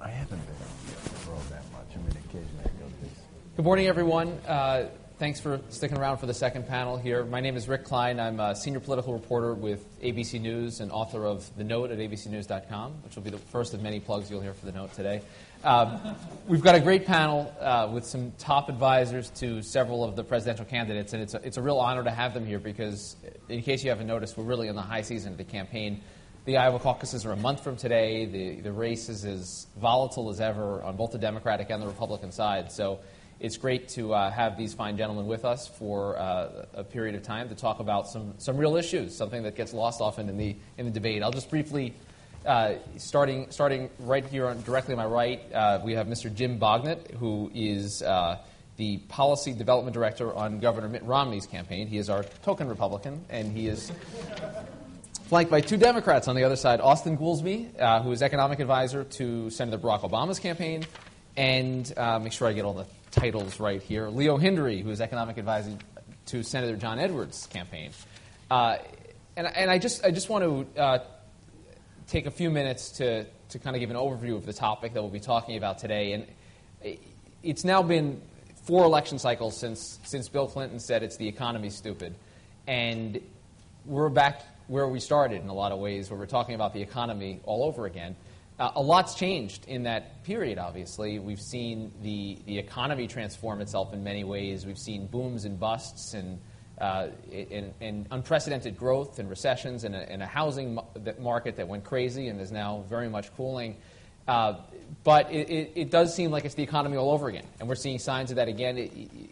I haven't been on the road that much. I mean, occasionally I go to these. Good morning, everyone. Thanks for sticking around for the second panel here. My name is Rick Klein. I'm a senior political reporter with ABC News and author of The Note at abcnews.com, which will be the first of many plugs you'll hear for The Note today. We've got a great panel with some top advisors to several of the presidential candidates, and it's a real honor to have them here because, in case you haven't noticed, we're really in the high season of the campaign. The Iowa caucuses are a month from today. The race is as volatile as ever on both the Democratic and the Republican side. So it's great to have these fine gentlemen with us for a period of time to talk about some real issues, something that gets lost often in the debate. I'll just briefly, starting right here directly on my right, we have Mr. Jim Bognet, who is the Policy Development Director on Governor Mitt Romney's campaign. He is our token Republican, and he is flanked by two Democrats on the other side, Austan Goolsbee, who is economic advisor to Senator Barack Obama's campaign, and make sure I get all the titles right here, Leo Hindery, who is economic advisor to Senator John Edwards' campaign. And I just want to take a few minutes to kind of give an overview of the topic that we'll be talking about today. And it's now been 4 election cycles since Bill Clinton said it's the economy stupid. And we're back where we started in a lot of ways, where we're talking about the economy all over again. A lot's changed in that period, obviously. We've seen the economy transform itself in many ways. We've seen booms and busts and unprecedented growth and recessions and a housing market that went crazy and is now very much cooling. But it does seem like it's the economy all over again. And we're seeing signs of that again.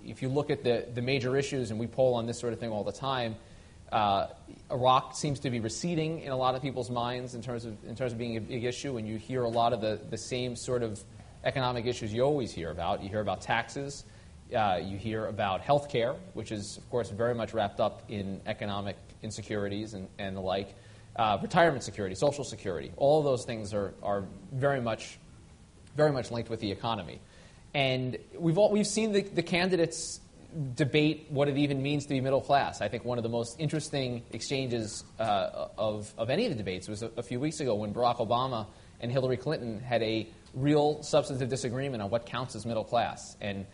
If you look at the major issues, and we poll on this sort of thing all the time, Iraq seems to be receding in a lot of people's minds in terms of being a big issue, and you hear a lot of the same sort of economic issues you always hear about. You hear about taxes, you hear about health care, which is, of course, very much wrapped up in economic insecurities and the like, retirement security, social security. All of those things are very much linked with the economy. And we've seen the candidates debate what it even means to be middle class. I think one of the most interesting exchanges of any of the debates was a few weeks ago when Barack Obama and Hillary Clinton had a real substantive disagreement on what counts as middle class. And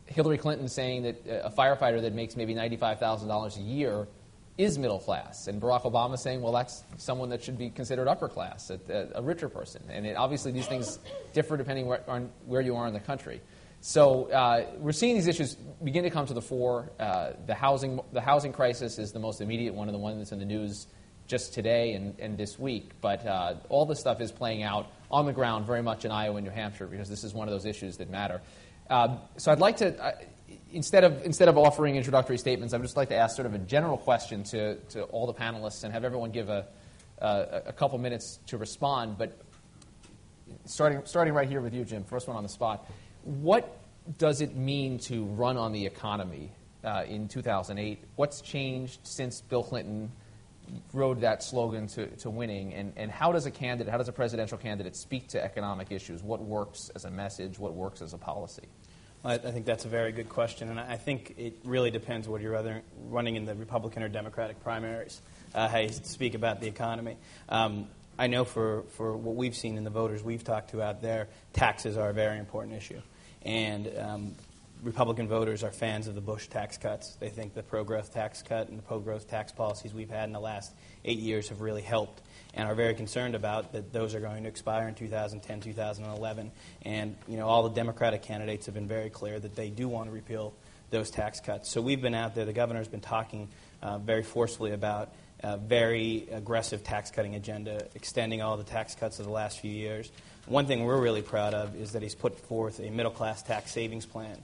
Hillary Clinton saying that a firefighter that makes maybe $95,000 a year is middle class. And Barack Obama saying, well, that's someone that should be considered upper class, a richer person. And obviously these things differ depending on where you are in the country. So we're seeing these issues begin to come to the fore. The housing crisis is the most immediate one, and the one that's in the news just today and this week. But all this stuff is playing out on the ground very much in Iowa and New Hampshire because this is one of those issues that matter. So I'd like to, instead of offering introductory statements, I'd just like to ask sort of a general question to all the panelists and have everyone give a couple minutes to respond. But starting right here with you, Jim, first one on the spot. What does it mean to run on the economy in 2008? What's changed since Bill Clinton rode that slogan to winning? And how does a presidential candidate speak to economic issues? What works as a message? What works as a policy? Well, I think that's a very good question, and I think it really depends whether you're running in the Republican or Democratic primaries, how you speak about the economy. I know for what we've seen in the voters we've talked to out there, taxes are a very important issue. And Republican voters are fans of the Bush tax cuts. They think the pro-growth tax cut and the pro-growth tax policies we've had in the last 8 years have really helped and are very concerned about that those are going to expire in 2010, 2011. And all the Democratic candidates have been very clear that they do want to repeal those tax cuts. So we've been out there. The governor's been talking very forcefully about a very aggressive tax-cutting agenda, extending all the tax cuts of the last few years. One thing we're really proud of is that he's put forth a middle-class tax savings plan,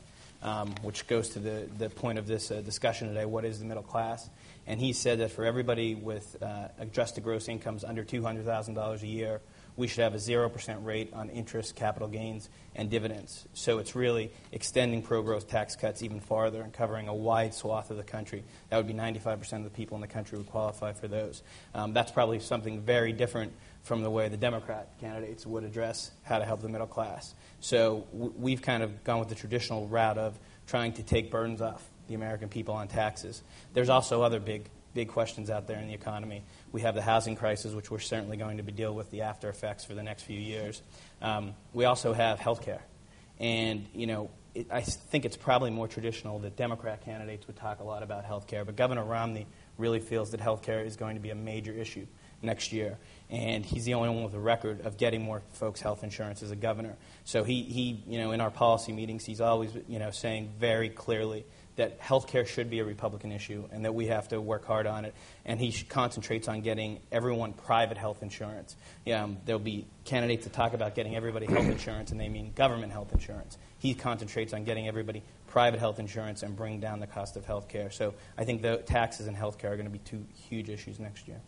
which goes to the point of this discussion today, what is the middle class? And he said that for everybody with adjusted gross incomes under $200,000 a year, we should have a 0% rate on interest, capital gains, and dividends. So it's really extending pro-growth tax cuts even farther and covering a wide swath of the country. That would be 95% of the people in the country would qualify for those. That's probably something very different from the way the Democrat candidates would address how to help the middle class. So we've kind of gone with the traditional route of trying to take burdens off the American people on taxes. There's also other big big questions out there in the economy. We have the housing crisis, which we're certainly going to be dealing with the after effects for the next few years. We also have health care. And, I think it's probably more traditional that Democrat candidates would talk a lot about health care, but Governor Romney really feels that health care is going to be a major issue next year. And he's the only one with a record of getting more folks health insurance as a governor. So he in our policy meetings, he's always, saying very clearly that health care should be a Republican issue and that we have to work hard on it. And he concentrates on getting everyone private health insurance. There'll be candidates that talk about getting everybody health insurance, and they mean government health insurance. He concentrates on getting everybody private health insurance and bring down the cost of health care. So I think the taxes and health care are going to be two huge issues next year.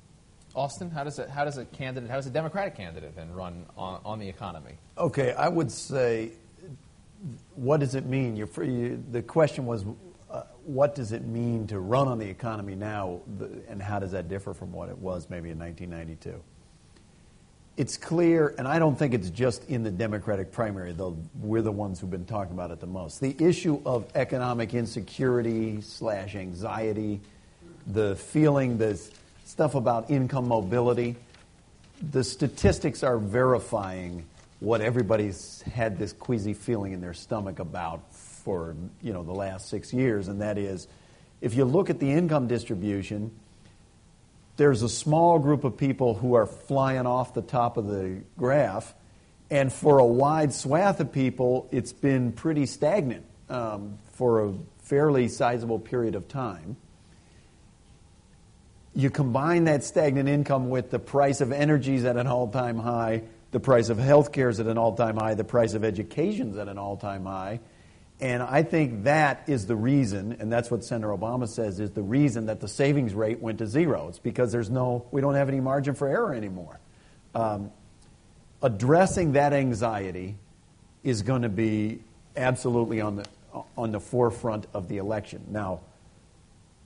Austan, how does a Democratic candidate then run on the economy? Okay, I would say, what does it mean? The question was, what does it mean to run on the economy now, and how does that differ from what it was maybe in 1992? It's clear, and I don't think it's just in the Democratic primary, though we're the ones who've been talking about it the most. The issue of economic insecurity / anxiety, the feeling, the stuff about income mobility, the statistics are verifying what everybody's had this queasy feeling in their stomach about for the last 6 years, and that is, if you look at the income distribution, there's a small group of people who are flying off the top of the graph, and for a wide swath of people, it's been pretty stagnant for a fairly sizable period of time. You combine that stagnant income with the price of energy is at an all-time high, the price of health care is at an all-time high, the price of education is at an all-time high, and I think that is the reason, and that's what Senator Obama says, is the reason that the savings rate went to zero. It's because we don't have any margin for error anymore. Addressing that anxiety is going to be absolutely on the forefront of the election. Now,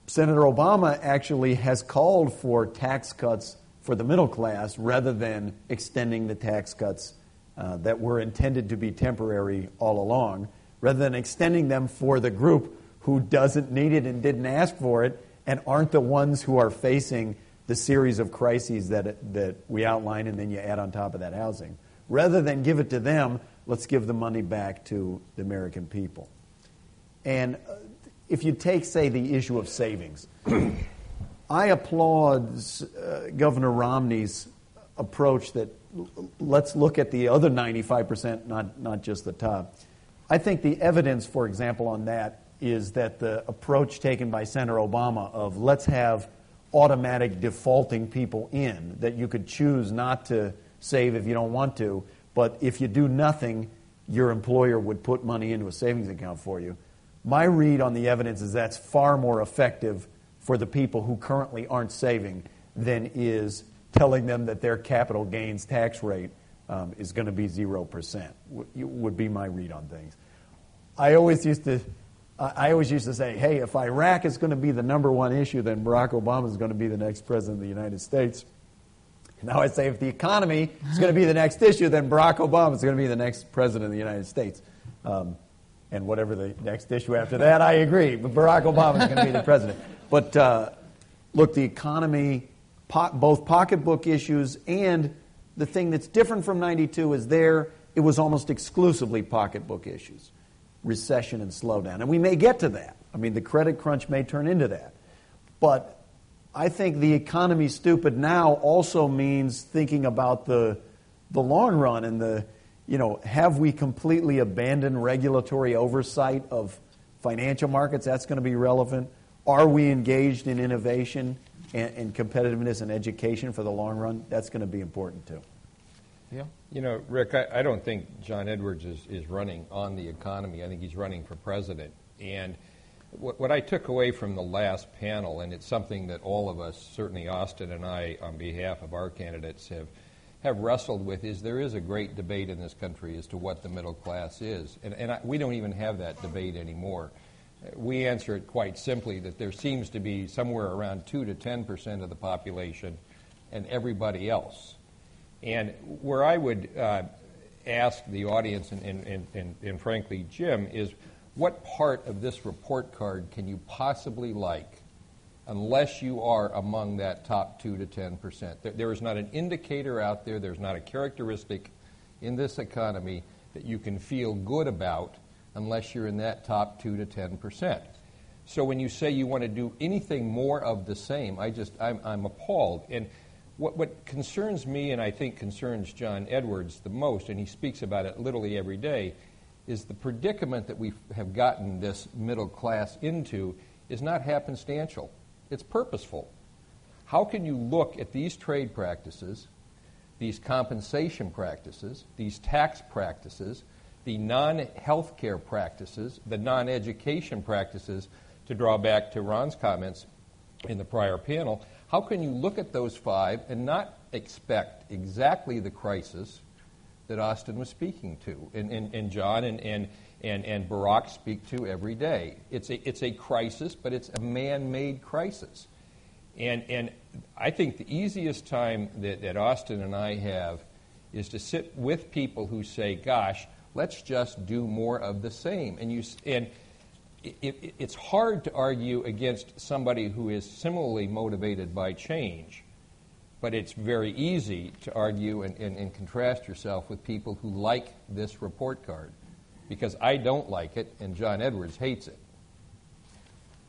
Senator Obama actually has called for tax cuts for the middle class rather than extending the tax cuts that were intended to be temporary all along, rather than extending them for the group who doesn't need it and didn't ask for it and aren't the ones who are facing the series of crises that we outline, and then you add on top of that housing. Rather than give it to them, let's give the money back to the American people. And if you take, say, the issue of savings, I applaud Governor Romney's approach that let's look at the other 95%, not just the top. I think the evidence, for example, on that is that the approach taken by Senator Obama of let's have automatic defaulting people in, that you could choose not to save if you don't want to, but if you do nothing, your employer would put money into a savings account for you. My read on the evidence is that's far more effective for the people who currently aren't saving than is telling them that their capital gains tax rate is going to be 0%, would be my read on things. I always used to say, hey, if Iraq is going to be the number one issue, then Barack Obama is going to be the next president of the United States. Now I say if the economy is going to be the next issue, then Barack Obama is going to be the next president of the United States. And whatever the next issue after that, I agree. But Barack Obama is going to be the president. But look, the economy, both pocketbook issues and the thing that's different from 92 is it was almost exclusively pocketbook issues, recession and slowdown. And we may get to that. I mean, the credit crunch may turn into that. But I think the economy stupid now also means thinking about the long run and have we completely abandoned regulatory oversight of financial markets? That's going to be relevant. Are we engaged in innovation and competitiveness and education for the long run? That's going to be important too. Yeah. Rick, I don't think John Edwards is running on the economy. I think he's running for president. And what I took away from the last panel, and it's something that all of us, certainly Austan and I, on behalf of our candidates, have wrestled with, is there is a great debate in this country as to what the middle class is. And we don't even have that debate anymore. We answer it quite simply that there seems to be somewhere around 2 to 10% of the population and everybody else. And where I would ask the audience and frankly Jim is, what part of this report card can you possibly like unless you are among that top 2 to 10%. There is not an indicator out there, there's not a characteristic in this economy that you can feel good about unless you're in that top 2 to 10%. So when you say you want to do anything more of the same, I'm appalled. And what concerns me, and I think concerns John Edwards the most, and he speaks about it literally every day, is the predicament that we have gotten this middle class into is not happenstantial. It's purposeful. How can you look at these trade practices, these compensation practices, these tax practices, the non-health care practices, the non-education practices, to draw back to Ron's comments in the prior panel, how can you look at those 5 and not expect exactly the crisis that Austan was speaking to, and John and Barack speak to every day? It's a crisis, but it's a man-made crisis. And I think the easiest time that Austan and I have is to sit with people who say, gosh, let's just do more of the same. And it's hard to argue against somebody who is similarly motivated by change, but it's very easy to argue and contrast yourself with people who like this report card, because I don't like it and John Edwards hates it.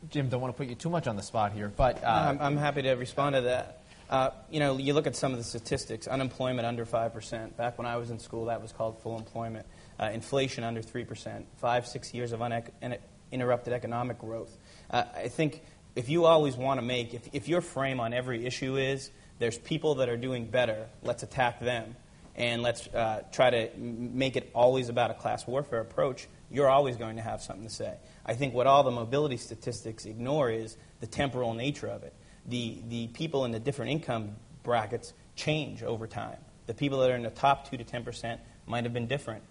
Jim, don't want to put you too much on the spot here, but... I'm happy to respond to that. You look at some of the statistics. Unemployment under 5%. Back when I was in school, that was called full employment. Inflation under 3%. 5-6 years of uninterrupted economic growth. I think if you always want to if your frame on every issue is there's people that are doing better, let's attack them, and let's try to make it always about a class warfare approach, you're always going to have something to say. I think what all the mobility statistics ignore is the temporal nature of it. The people in the different income brackets change over time. The people that are in the top 2 to 10% might have been different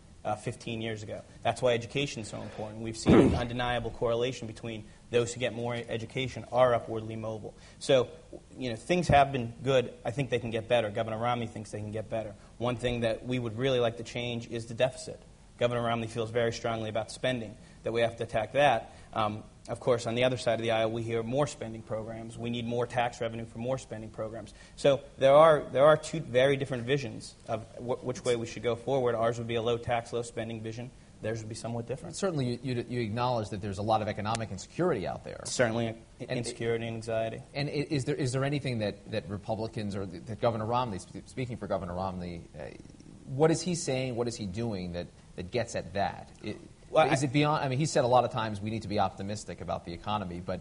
15 years ago. That's why education is so important. We've seen an undeniable correlation between those who get more education are upwardly mobile. So, things have been good. I think they can get better. Governor Romney thinks they can get better. One thing that we would really like to change is the deficit. Governor Romney feels very strongly about spending, that we have to attack that. Of course, on the other side of the aisle, we hear more spending programs. We need more tax revenue for more spending programs. So there are 2 very different visions of which way we should go forward. Ours would be a low tax, low spending vision. Theirs would be somewhat different. Certainly, you acknowledge that there's a lot of economic insecurity out there. Certainly, insecurity and anxiety. And is there anything that Republicans or that Governor Romney, speaking for Governor Romney, what is he saying, what is he doing that gets at that? Is it beyond? I mean, he said a lot of times we need to be optimistic about the economy, but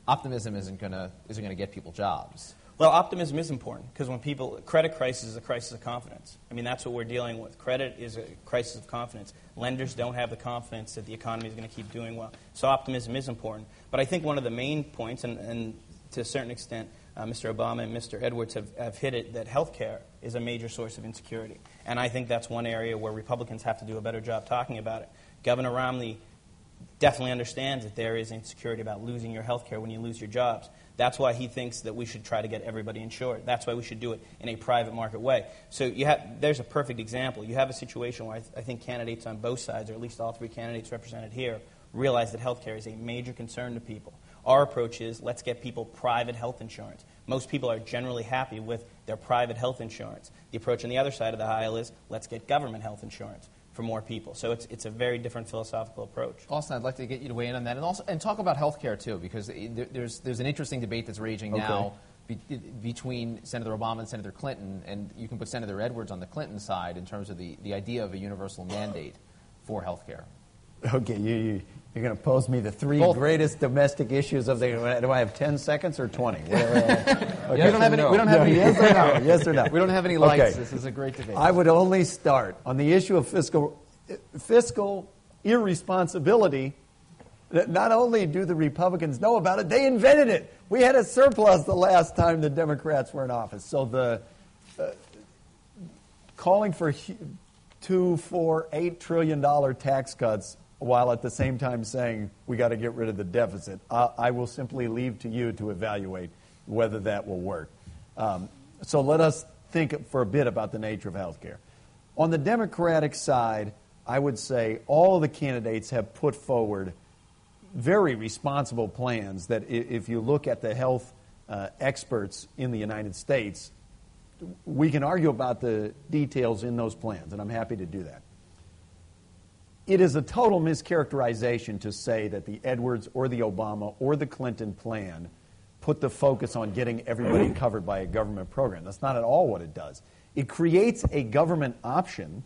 optimism isn't going to get people jobs. Well, optimism is important because credit crisis is a crisis of confidence. I mean, that's what we're dealing with. Credit is a crisis of confidence. Lenders don't have the confidence that the economy is going to keep doing well. So optimism is important. But I think one of the main points, and to a certain extent, Mr. Obama and Mr. Edwards have hit it, that health care is a major source of insecurity. And I think that's one area where Republicans have to do a better job talking about it. Governor Romney definitely understands that there is insecurity about losing your health care when you lose your jobs. That's why he thinks that we should try to get everybody insured. That's why we should do it in a private market way. So there's a perfect example. You have a situation where I think candidates on both sides, or at least all 3 candidates represented here, realize that health care is a major concern to people. Our approach is let's get people private health insurance. Most people are generally happy with their private health insurance. The approach on the other side of the aisle is let's get government health insurance for more people. So it's a very different philosophical approach. Austan, I'd like to get you to weigh in on that, and talk about health care too, because there's an interesting debate that's raging now between Senator Obama and Senator Clinton, and you can put Senator Edwards on the Clinton side in terms of the idea of a universal mandate for health care. Okay, you're going to pose me the 3 greatest domestic issues of the. Do I have 10 seconds or 20? Okay. We don't have any. Yes or no? Yes or no? We don't have any likes. Okay. This is a great debate. I would only start on the issue of fiscal irresponsibility. Not only do the Republicans know about it, they invented it. We had a surplus the last time the Democrats were in office. So the calling for $2, $4, $8 trillion tax cuts, while at the same time saying we got to get rid of the deficit, I will simply leave to you to evaluate whether that will work. So let us think for a bit about the nature of health care. On the Democratic side, I would say all of the candidates have put forward very responsible plans that if you look at the health experts in the United States, we can argue about the details in those plans, and I'm happy to do that. It is a total mischaracterization to say that the Edwards or the Obama or the Clinton plan put the focus on getting everybody covered by a government program. That's not at all what it does. It creates a government option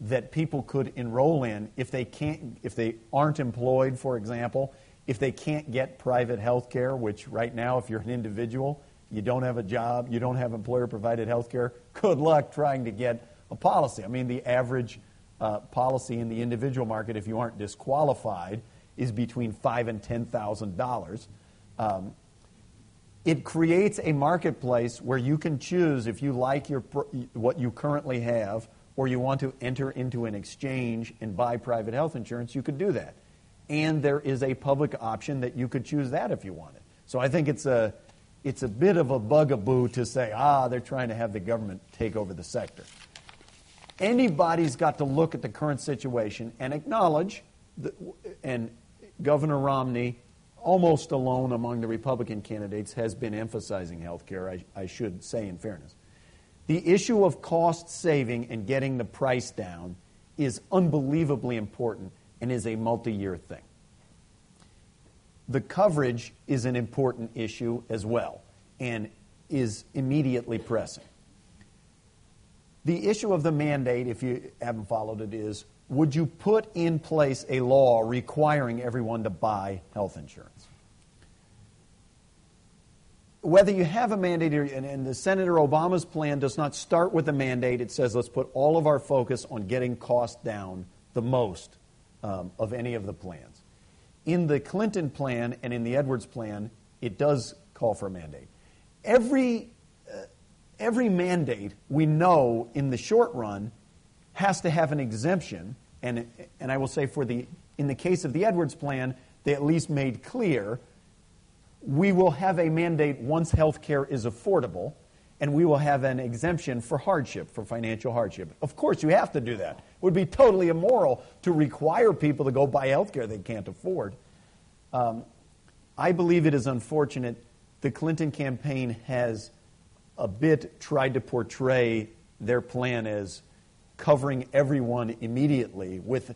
that people could enroll in if they aren't employed, for example, if they can't get private health care, which right now, if you're an individual, you don't have a job, you don't have employer-provided health care, good luck trying to get a policy. I mean, the average policy in the individual market, if you aren't disqualified, is between $5,000 and $10,000. It creates a marketplace where you can choose if you like what you currently have, or you want to enter into an exchange and buy private health insurance, you could do that. And there is a public option that you could choose that if you wanted. So I think it's a bit of a bugaboo to say, they're trying to have the government take over the sector. Anybody's got to look at the current situation and acknowledge, and Governor Romney, almost alone among the Republican candidates, has been emphasizing health care, I should say in fairness. The issue of cost saving and getting the price down is unbelievably important and is a multi-year thing. The coverage is an important issue as well and is immediately pressing. The issue of the mandate, if you haven't followed it, is would you put in place a law requiring everyone to buy health insurance? Whether you have a mandate, and the Senator Obama's plan does not start with a mandate. It says let's put all of our focus on getting costs down the most of any of the plans. In the Clinton plan and in the Edwards plan, it does call for a mandate. Every mandate we know in the short run has to have an exemption, and I will say in the case of the Edwards plan, they at least made clear we will have a mandate once health care is affordable, and we will have an exemption for hardship, for financial hardship. Of course, you have to do that. It would be totally immoral to require people to go buy health care they can't afford. I believe it is unfortunate the Clinton campaign has a bit tried to portray their plan as covering everyone immediately, with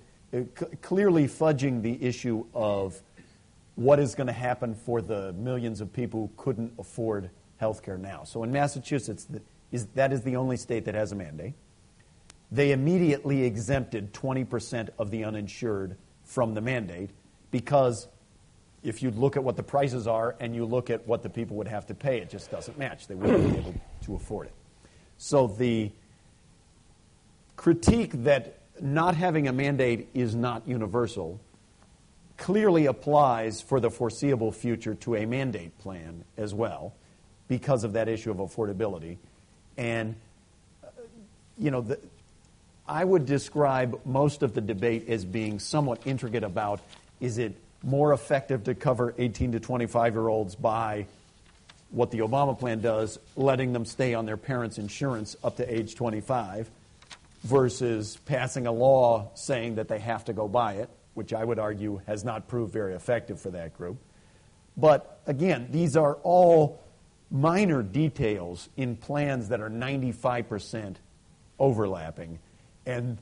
clearly fudging the issue of what is going to happen for the millions of people who couldn't afford health care now. So in Massachusetts, that is the only state that has a mandate. They immediately exempted 20% of the uninsured from the mandate because if you look at what the prices are and you look at what the people would have to pay, it just doesn't match. They wouldn't be able to afford it. So the critique that not having a mandate is not universal clearly applies for the foreseeable future to a mandate plan as well because of that issue of affordability. And, I would describe most of the debate as being somewhat intricate about, is it more effective to cover 18 to 25-year-olds by what the Obama plan does, letting them stay on their parents' insurance up to age 25, versus passing a law saying that they have to go buy it, which I would argue has not proved very effective for that group. But again, these are all minor details in plans that are 95% overlapping, and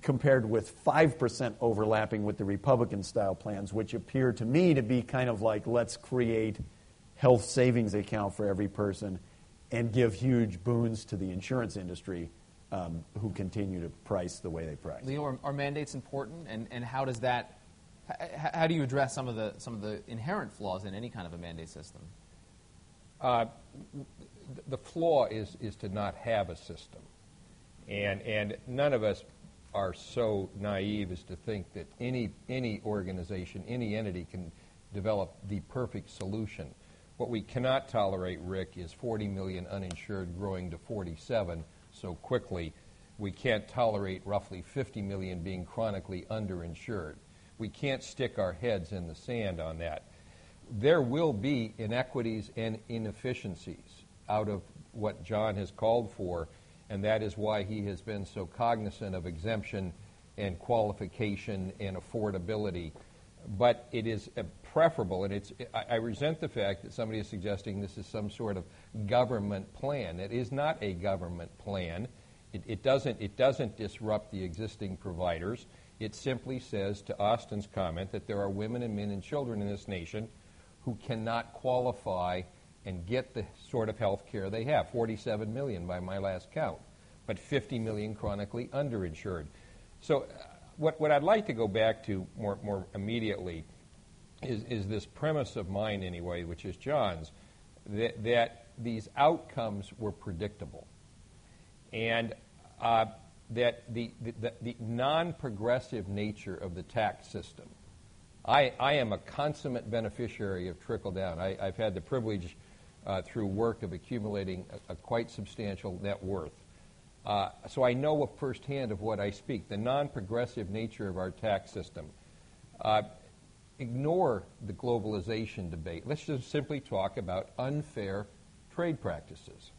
compared with 5% overlapping with the Republican-style plans, which appear to me to be kind of like, let's create health savings account for every person and give huge boons to the insurance industry who continue to price the way they price. Leo, are mandates important, and how does that? How do you address some of the inherent flaws in any kind of a mandate system? The flaw is to not have a system, and none of us are so naive as to think that any organization, any entity can develop the perfect solution. What we cannot tolerate, Rick, is 40 million uninsured growing to 47 so quickly. We can't tolerate roughly 50 million being chronically underinsured. We can't stick our heads in the sand on that. There will be inequities and inefficiencies out of what John has called for, and that is why he has been so cognizant of exemption and qualification and affordability. but it is preferable, and I resent the fact that somebody is suggesting this is some sort of government plan. It is not a government plan. It doesn't disrupt the existing providers. It simply says, to Austan's comment, that there are women and men and children in this nation who cannot qualify and get the sort of health care they have. 47 million by my last count, but 50 million chronically underinsured. So what I'd like to go back to more immediately is this premise of mine anyway, which is John's, that these outcomes were predictable. And that the non-progressive nature of the tax system. I am a consummate beneficiary of trickle-down. I've had the privilege through work of accumulating a quite substantial net worth. So I know firsthand of what I speak. The non-progressive nature of our tax system. Ignore the globalization debate. Let's just simply talk about unfair trade practices.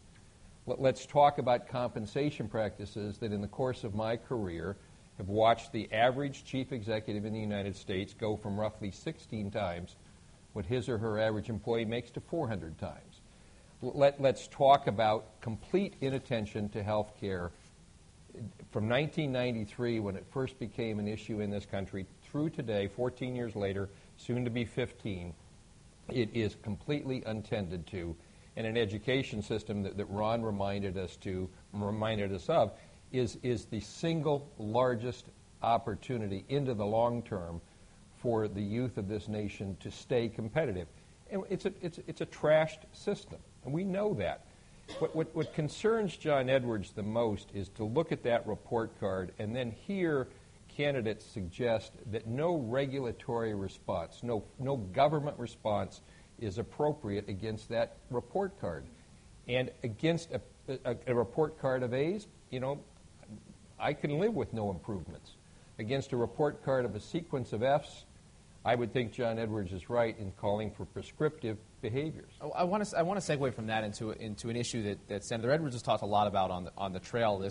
Let's talk about compensation practices that in the course of my career have watched the average chief executive in the United States go from roughly 16 times what his or her average employee makes to 400 times. Let's talk about complete inattention to health care from 1993, when it first became an issue in this country, through today, 14 years later, soon to be 15. It is completely untended to. And an education system that Ron reminded us of is the single largest opportunity into the long term for the youth of this nation to stay competitive. And it's a trashed system, and we know that. What concerns John Edwards the most is to look at that report card and then hear candidates suggest that no regulatory response, no government response is appropriate against that report card. And against a report card of A's, I can live with no improvements. Against a report card of a sequence of F's, I would think John Edwards is right in calling for prescriptive behaviors. I want to segue from that into an issue that Senator Edwards has talked a lot about on the trail,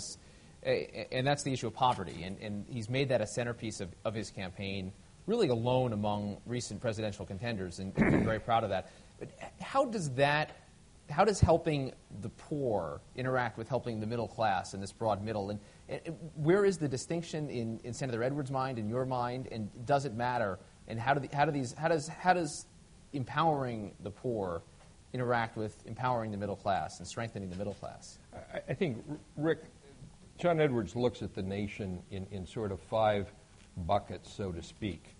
and that's the issue of poverty. And he's made that a centerpiece of his campaign, really alone among recent presidential contenders, and I'm very proud of that. But how does helping the poor interact with helping the middle class and this broad middle? And where is the distinction in Senator Edwards' mind, in your mind, and does it matter? And how does empowering the poor interact with empowering the middle class and strengthening the middle class? I think, Rick, John Edwards looks at the nation in sort of 5 buckets, so to speak.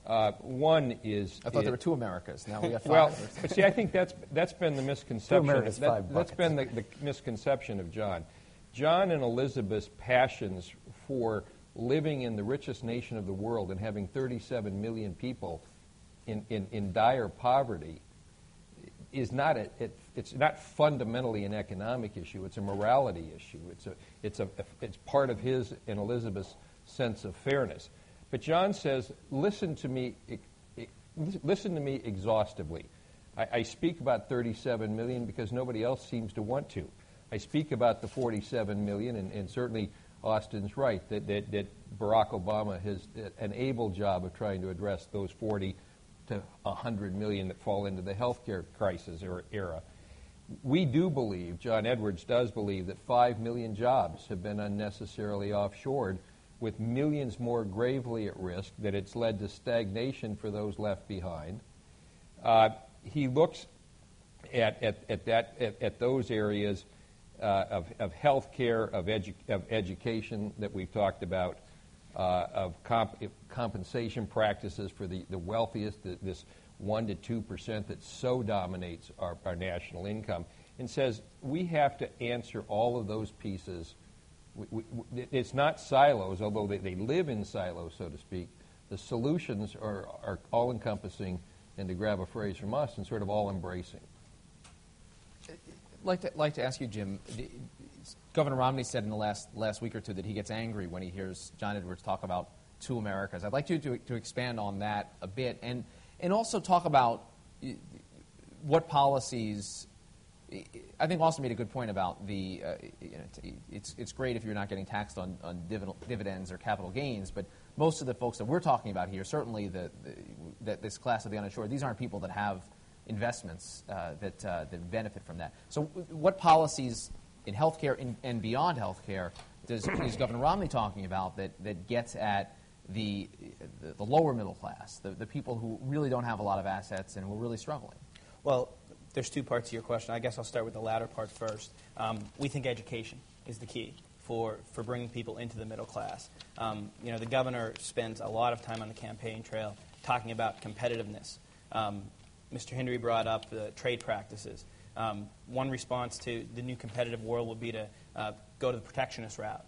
One is... I thought there were 2 Americas. Now we got 5. Well, but see, I think that's been the misconception. 2 Americas, 5 That's been the misconception of John. John and Elizabeth's passions for living in the richest nation of the world and having 37 million people in dire poverty is not it's not fundamentally an economic issue. It's a morality issue. It's part of his and Elizabeth's sense of fairness. But John says, listen to me exhaustively. I speak about 37 million because nobody else seems to want to. I speak about the 47 million, and certainly Austan's right that Barack Obama has an able job of trying to address those 40 to 100 million that fall into the healthcare crisis era. We do believe, John Edwards does believe, that 5 million jobs have been unnecessarily offshored, with millions more gravely at risk, that it's led to stagnation for those left behind. He looks at those areas of health care, of education that we've talked about, of compensation practices for the wealthiest, this 1% to 2% that so dominates our national income, and says we have to answer all of those pieces. It's not silos, although they live in silos, so to speak. The solutions are all-encompassing, and to grab a phrase from us, and sort of all-embracing. I'd like to ask you, Jim, Governor Romney said in the last week or two that he gets angry when he hears John Edwards talk about 2 Americas. I'd like you to expand on that a bit, and also talk about what policies... I think Austan made a good point about it's great if you're not getting taxed on dividends or capital gains, but most of the folks that we're talking about here, certainly that this class of the uninsured, these aren't people that have investments that benefit from that. So what policies in healthcare and beyond healthcare is Governor Romney talking about that gets at the lower middle class, the people who really don't have a lot of assets and who are really struggling? Well, there's two parts to your question. I guess I'll start with the latter part first. We think education is the key for bringing people into the middle class. The governor spends a lot of time on the campaign trail talking about competitiveness. Mr. Hindery brought up the trade practices. One response to the new competitive world would be to go to the protectionist route,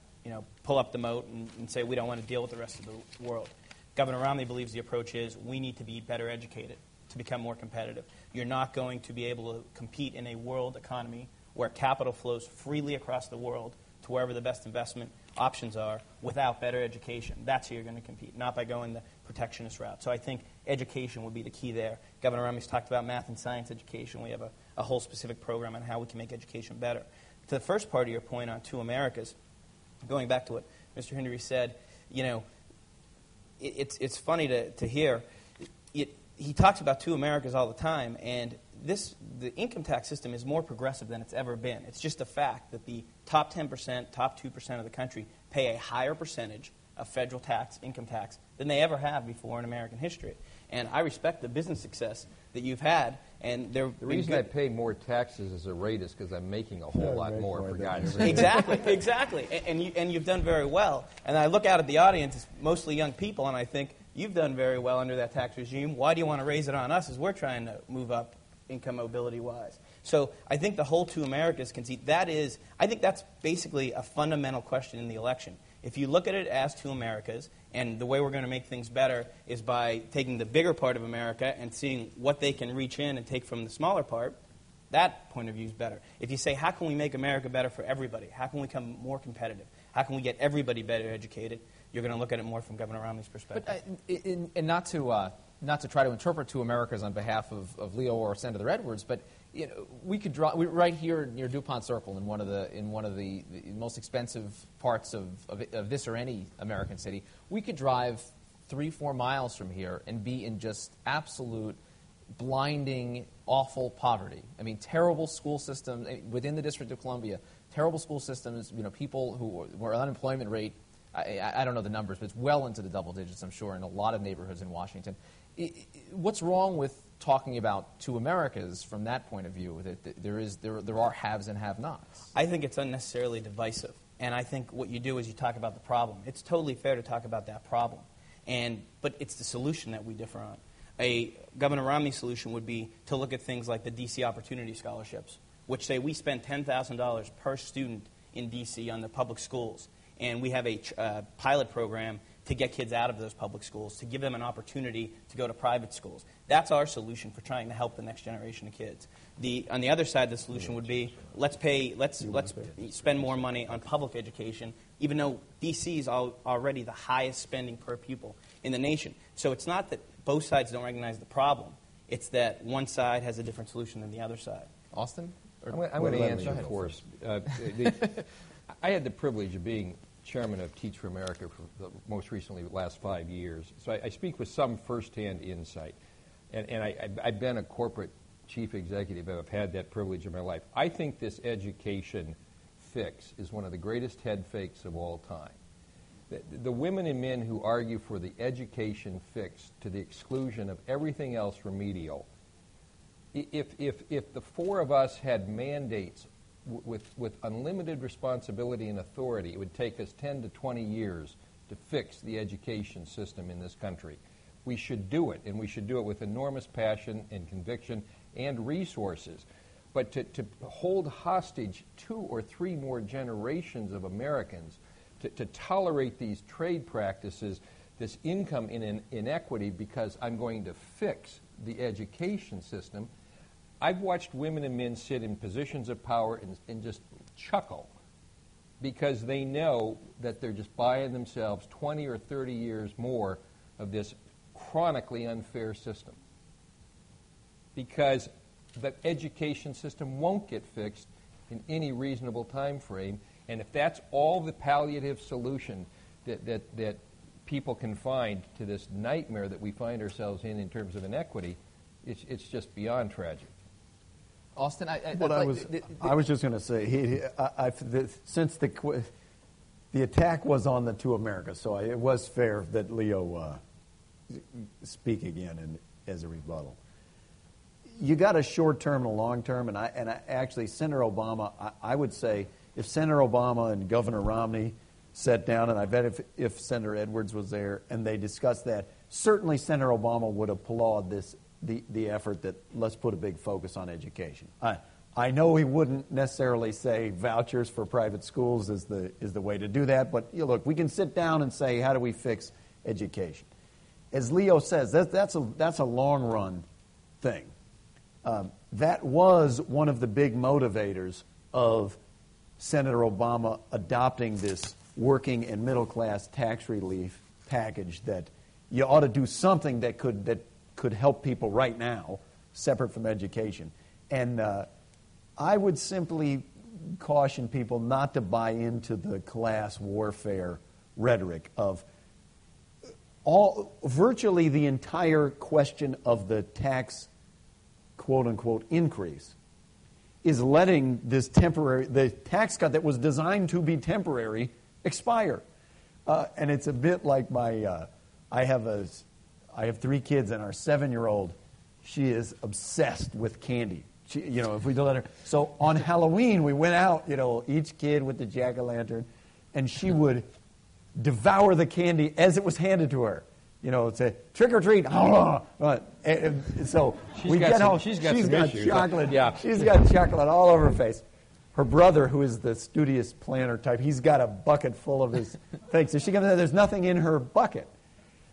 pull up the moat and say we don't want to deal with the rest of the world. Governor Romney believes the approach is we need to be better educated to become more competitive. You're not going to be able to compete in a world economy where capital flows freely across the world to wherever the best investment options are without better education. That's how you're going to compete, not by going the protectionist route. So I think education would be the key there. Governor Romney's talked about math and science education. We have a whole specific program on how we can make education better. To the first part of your point on two Americas, going back to what Mr. Hindery said, it's funny to hear. He talks about two Americas all the time, and the income tax system is more progressive than it's ever been. It's just a fact that the top 10%, top 2% of the country pay a higher percentage of federal tax, income tax, than they ever have before in American history. And I respect the business success that you've had. And the reason I pay more taxes as a rate is because I'm making a whole lot more, for God's sake. Exactly. And you've done very well. And I look out at the audience, it's mostly young people, and I think, you've done very well under that tax regime. Why do you want to raise it on us as we're trying to move up income mobility-wise? So I think the whole two Americas conceit, I think that's basically a fundamental question in the election. If you look at it as two Americas, and the way we're going to make things better is by taking the bigger part of America and seeing what they can reach in and take from the smaller part, that point of view is better. If you say, how can we make America better for everybody? How can we become more competitive? How can we get everybody better educated? You're going to look at it more from Governor Romney's perspective. But, and not to try to interpret two Americas on behalf of Leo or Senator Edwards, but we could draw right here near DuPont Circle in one of the most expensive parts of this or any American city. We could drive 3-4 miles from here and be in just absolute blinding, awful poverty. I mean, terrible school systems within the District of Columbia. Terrible school systems. People who were unemployment rate. I don't know the numbers, but it's well into the double digits, I'm sure, in a lot of neighborhoods in Washington. What's wrong with talking about two Americas from that point of view? That there are haves and have-nots. I think it's unnecessarily divisive, and I think what you do is you talk about the problem. It's totally fair to talk about that problem, but it's the solution that we differ on. A Governor Romney solution would be to look at things like the D.C. Opportunity Scholarships, which say we spend $10,000 per student in D.C. on the public schools. And we have a pilot program to get kids out of those public schools, to give them an opportunity to go to private schools. That's our solution for trying to help the next generation of kids. On the other side, the solution would be let's spend more money on public education, even though D.C. is already the highest spending per pupil in the nation. So it's not that both sides don't recognize the problem. It's that one side has a different solution than the other side. Austin? I'm going to answer, of course. I had the privilege of being chairman of Teach for America for most recently the last 5 years. So I speak with some firsthand insight. And I've been a corporate chief executive. I've had that privilege in my life. I think this education fix is one of the greatest head fakes of all time. The women and men who argue for the education fix to the exclusion of everything else remedial, if the four of us had mandates with unlimited responsibility and authority, it would take us 10 to 20 years to fix the education system in this country. We should do it, and we should do it with enormous passion and conviction and resources. But to hold hostage 2 or 3 more generations of Americans to tolerate these trade practices, this income inequity because I'm going to fix the education system, I've watched women and men sit in positions of power and just chuckle because they know that they're just buying themselves 20 or 30 years more of this chronically unfair system. Because the education system won't get fixed in any reasonable time frame, and if that's all the palliative solution that people confined to this nightmare that we find ourselves in terms of inequity, it's just beyond tragic. Austan, I was just going to say, since the attack was on the two Americas, so it was fair that Leo speak again as a rebuttal. You got a short term and a long term, and I actually, Senator Obama, I would say, if Senator Obama and Governor Romney sat down, and I bet if Senator Edwards was there and they discussed that, certainly Senator Obama would applaud the effort that let's put a big focus on education. I know he wouldn't necessarily say vouchers for private schools is the way to do that, but look, we can sit down and say, how do we fix education? As Leo says, that's a long run thing. That was one of the big motivators of Senator Obama adopting this working and middle class tax relief package, that you ought to do something that could help people right now, separate from education. And I would simply caution people not to buy into the class warfare rhetoric of virtually the entire question of the tax, quote-unquote, increase is letting the tax cut that was designed to be temporary expire. And it's a bit like I have 3 kids, and our 7-year-old, she is obsessed with candy. If we let her. So on Halloween, we went out, each kid with the jack-o'-lantern, and she would devour the candy as it was handed to her. Say, trick or treat. So we get home. She's got chocolate. Yeah. She's got chocolate all over her face. Her brother, who is the studious planner type, he's got a bucket full of his things. So she comes in, there's nothing in her bucket.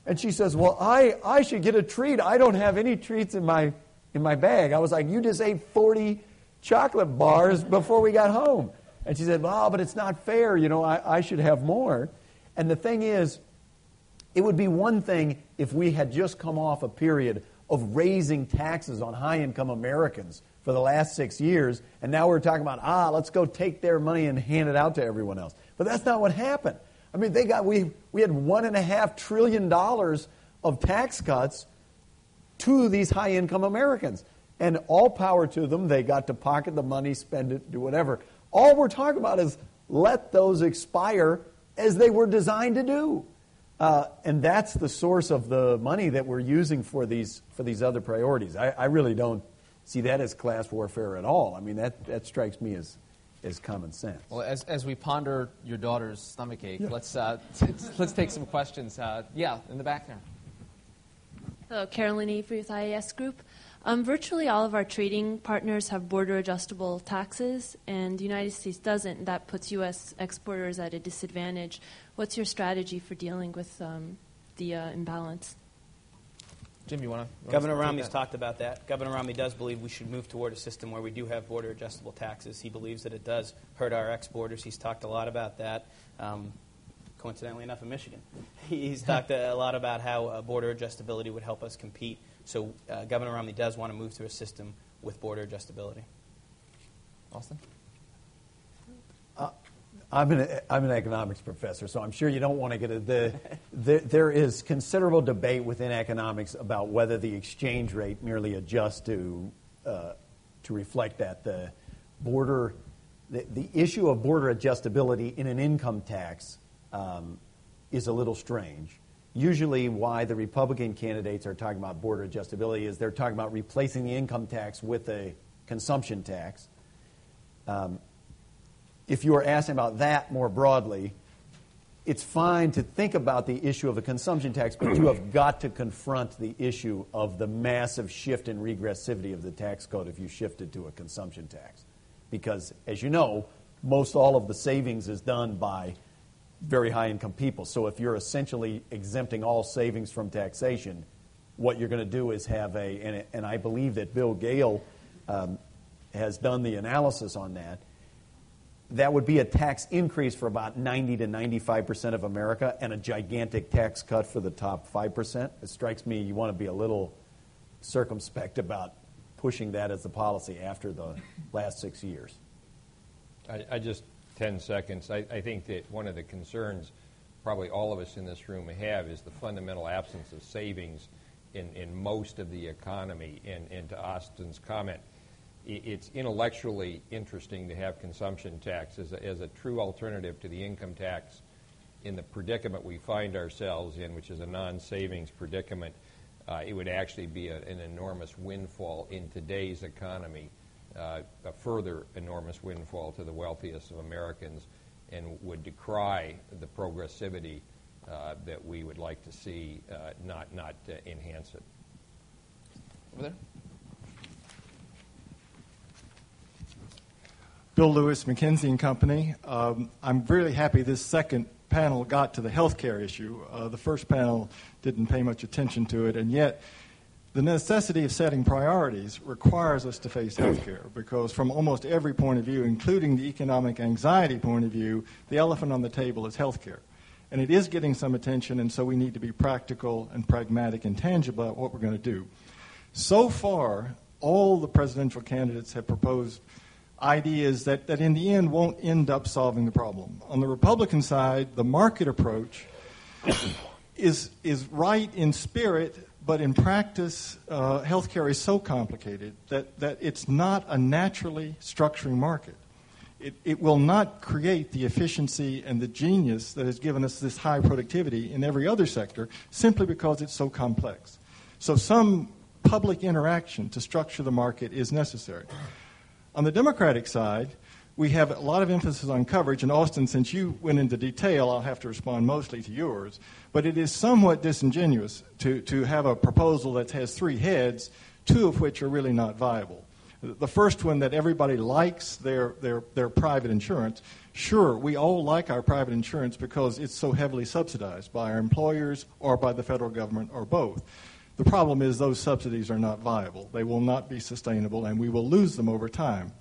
And she says, well, I should get a treat. I don't have any treats in my bag. I was like, you just ate 40 chocolate bars before we got home. And she said, well, but it's not fair. I should have more. And the thing is, it would be one thing if we had just come off a period of raising taxes on high-income Americans for the last 6 years, and now we're talking about, let's go take their money and hand it out to everyone else. But that's not what happened. I mean, we had $1.5 trillion of tax cuts to these high-income Americans. And all power to them. They got to pocket the money, spend it, do whatever. All we're talking about is let those expire as they were designed to do. And that's the source of the money that we're using for these other priorities. I really don't see that as class warfare at all. I mean, that strikes me as common sense. Well, as we ponder your daughter's stomachache, let's take some questions. In the back there. Hello, Carolyn Avery with IAS Group. Virtually all of our trading partners have border-adjustable taxes, and the United States doesn't, and that puts U.S. exporters at a disadvantage. What's your strategy for dealing with the imbalance? Jim, you want to? Governor Romney's talked about that. Governor Romney does believe we should move toward a system where we do have border-adjustable taxes. He believes that it does hurt our exporters. He's talked a lot about that. Coincidentally enough, in Michigan. He's talked a lot about how border adjustability would help us compete. So Governor Romney does want to move to a system with border adjustability. Austan? I'm an economics professor, so I'm sure you don't want to get into there is considerable debate within economics about whether the exchange rate merely adjusts to reflect that. The issue of border adjustability in an income tax is a little strange. Usually why the Republican candidates are talking about border adjustability is they're talking about replacing the income tax with a consumption tax. If you are asking about that more broadly, it's fine to think about the issue of a consumption tax, but you have got to confront the issue of the massive shift in regressivity of the tax code if you shift it to a consumption tax. Because, as you know, most all of the savings is done by very high-income people. So if you're essentially exempting all savings from taxation, what you're going to do is have and I believe that Bill Gale has done the analysis on that, that would be a tax increase for about 90 to 95% of America and a gigantic tax cut for the top 5%. It strikes me you want to be a little circumspect about pushing that as the policy after the last 6 years. I just 10 seconds. I think that one of the concerns probably all of us in this room have is the fundamental absence of savings in most of the economy. And to Austan's comment, it's intellectually interesting to have consumption tax as a true alternative to the income tax in the predicament we find ourselves in, which is a non-savings predicament. It would actually be an enormous windfall in today's economy, a further enormous windfall to the wealthiest of Americans, and would decry the progressivity that we would like to see, not enhance it. Over there. Bill Lewis, McKinsey & Company. I'm really happy this second panel got to the healthcare issue. The first panel didn't pay much attention to it, and yet the necessity of setting priorities requires us to face healthcare, because from almost every point of view, including the economic anxiety point of view, the elephant on the table is healthcare. And it is getting some attention, and so we need to be practical and pragmatic and tangible about what we're going to do. So far, all the presidential candidates have proposed ideas that in the end won't end up solving the problem. On the Republican side, the market approach is right in spirit, but in practice, healthcare is so complicated that it's not a naturally structuring market. It will not create the efficiency and the genius that has given us this high productivity in every other sector, simply because it's so complex. So some public interaction to structure the market is necessary. On the Democratic side, we have a lot of emphasis on coverage, and Austan, since you went into detail, I'll have to respond mostly to yours, but it is somewhat disingenuous to have a proposal that has three heads, two of which are really not viable. The first one, that everybody likes their private insurance. Sure, we all like our private insurance because it's so heavily subsidized by our employers or by the federal government or both. The problem is those subsidies are not viable. They will not be sustainable, and we will lose them over time.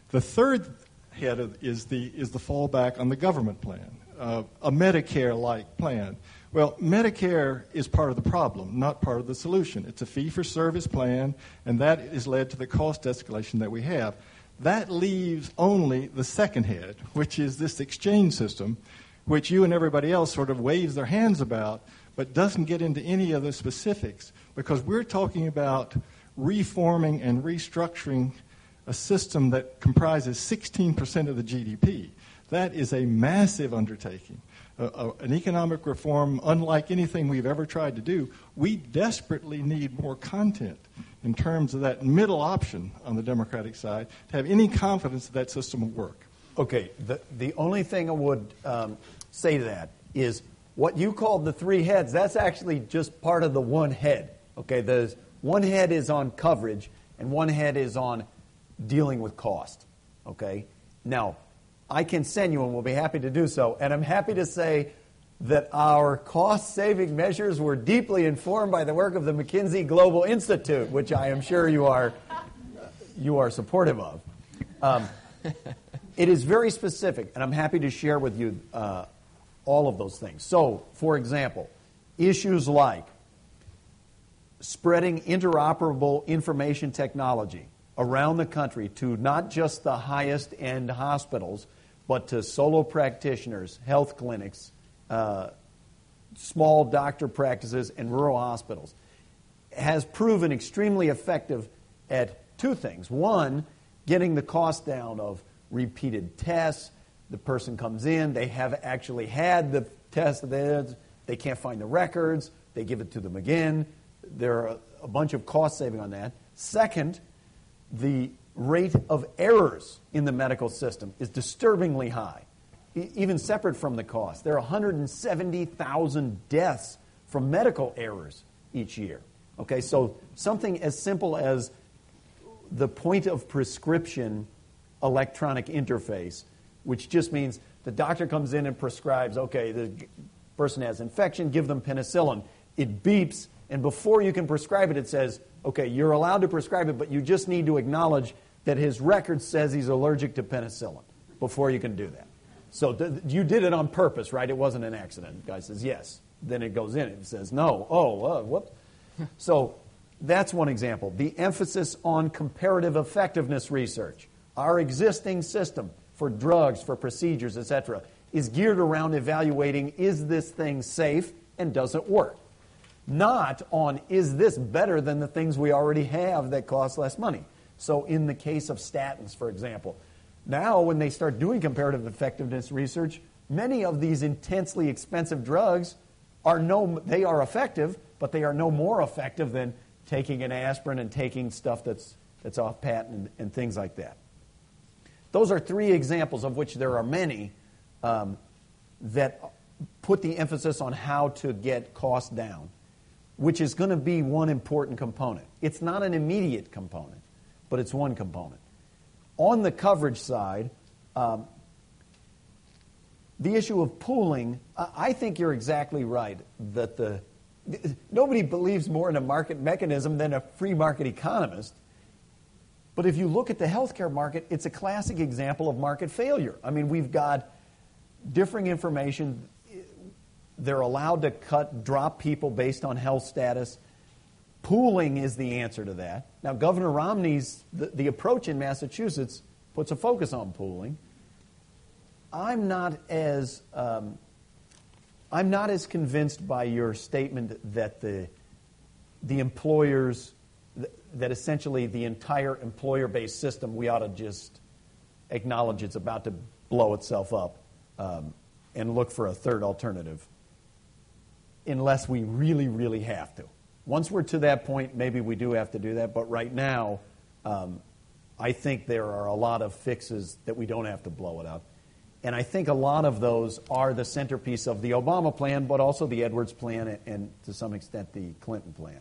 The third head is the fallback on the government plan, a Medicare-like plan. Well, Medicare is part of the problem, not part of the solution. It's a fee-for-service plan, and that has led to the cost escalation that we have. That leaves only the second head, which is this exchange system, which you and everybody else sort of waves their hands about, but doesn't get into any of the specifics, because we're talking about reforming and restructuring a system that comprises 16% of the GDP. That is a massive undertaking. An economic reform unlike anything we've ever tried to do. We desperately need more content in terms of that middle option on the Democratic side to have any confidence that system will work. Okay, the only thing I would say to that is what you called the three heads, that's actually just part of the one head. Okay, the one head is on coverage, and one head is on dealing with cost. Okay, now I can send you, and we'll be happy to do so, and I'm happy to say that our cost-saving measures were deeply informed by the work of the McKinsey Global Institute, which I am sure you are supportive of. It is very specific, and I'm happy to share with you all of those things. So, for example, issues like spreading interoperable information technology around the country to not just the highest-end hospitals, but to solo practitioners, health clinics, small doctor practices, and rural hospitals, has proven extremely effective at two things. One, getting the cost down of repeated tests. The person comes in, they have actually had the test, they can't find the records, they give it to them again. There are a bunch of cost saving on that. Second, the rate of errors in the medical system is disturbingly high, even separate from the cost. There are 170,000 deaths from medical errors each year. Okay, so something as simple as the point of prescription electronic interface, which just means the doctor comes in and prescribes, okay, the person has infection, give them penicillin. It beeps, and before you can prescribe it, it says, okay, you're allowed to prescribe it, but you just need to acknowledge that his record says he's allergic to penicillin before you can do that. So you did it on purpose, right? It wasn't an accident. The guy says, yes. Then it goes in and says, no. Oh, whoops. So that's one example. The emphasis on comparative effectiveness research. Our existing system for drugs, for procedures, etc., is geared around evaluating, is this thing safe and does it work? Not on, is this better than the things we already have that cost less money? So in the case of statins, for example, now when they start doing comparative effectiveness research, many of these intensely expensive drugs they are effective, but they are no more effective than taking an aspirin and taking stuff that's off patent and things like that. Those are three examples, of which there are many, that put the emphasis on how to get costs down, which is going to be one important component. It's not an immediate component, but it's one component. On the coverage side, the issue of pooling, I think you're exactly right that nobody believes more in a market mechanism than a free market economist. But if you look at the healthcare market, it's a classic example of market failure. I mean, we've got differing information. They're allowed to drop people based on health status. Pooling is the answer to that. Now, Governor Romney's, the approach in Massachusetts puts a focus on pooling. I'm not as convinced by your statement that the employers, that essentially the entire employer-based system, we ought to just acknowledge it's about to blow itself up and look for a third alternative, unless we really, really have to. Once we're to that point, maybe we do have to do that. But right now, I think there are a lot of fixes that we don't have to blow it up. And I think a lot of those are the centerpiece of the Obama plan, but also the Edwards plan and to some extent the Clinton plan.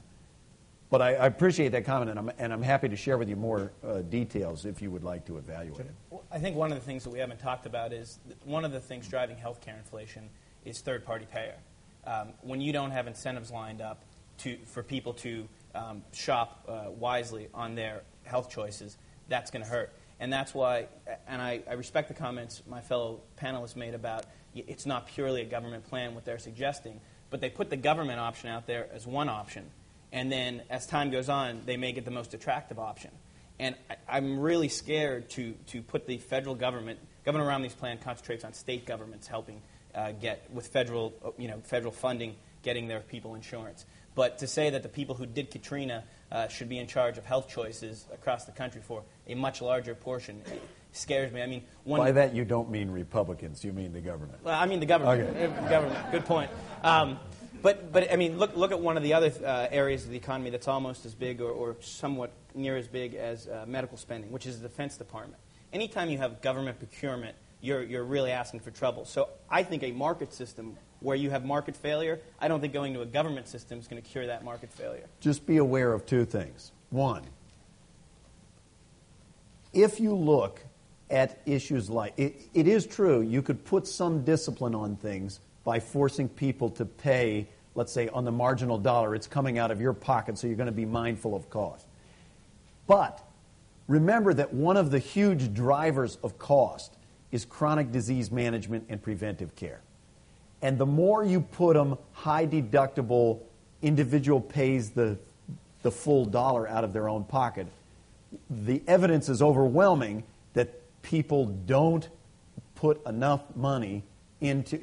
But I appreciate that comment, and I'm happy to share with you more details if you would like to evaluate it. Well, I think one of the things that we haven't talked about is one of the things driving healthcare inflation is third-party payer. When you don't have incentives lined up for people to shop wisely on their health choices, that's going to hurt. And that's why, and I respect the comments my fellow panelists made about it's not purely a government plan, what they're suggesting, but they put the government option out there as one option. And then as time goes on, they make it the most attractive option. And I'm really scared to put the federal government. Governor Romney's plan concentrates on state governments helping get, with federal funding, getting their people insurance. But to say that the people who did Katrina should be in charge of health choices across the country for a much larger portion scares me. I mean, by that you don't mean Republicans, you mean the government. Well, I mean the government. Okay. Government. Good point. But I mean, look at one of the other areas of the economy that's almost as big or somewhat near as big as medical spending, which is the Defense Department. Anytime you have government procurement, you're really asking for trouble. So I think a market system where you have market failure, I don't think going to a government system is going to cure that market failure. Just be aware of two things. One, if you look at issues like, it is true, you could put some discipline on things by forcing people to pay, let's say, on the marginal dollar. It's coming out of your pocket, so you're going to be mindful of cost. But remember that one of the huge drivers of cost is chronic disease management and preventive care. And the more you put them high deductible, individual pays the full dollar out of their own pocket, the evidence is overwhelming that people don't put enough money into,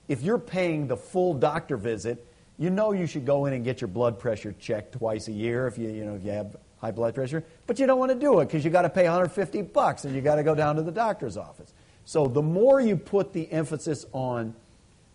if you're paying the full doctor visit, you know you should go in and get your blood pressure checked twice a year if you have high blood pressure, but you don't want to do it because you got to pay $150 and you got to go down to the doctor's office. So the more you put the emphasis on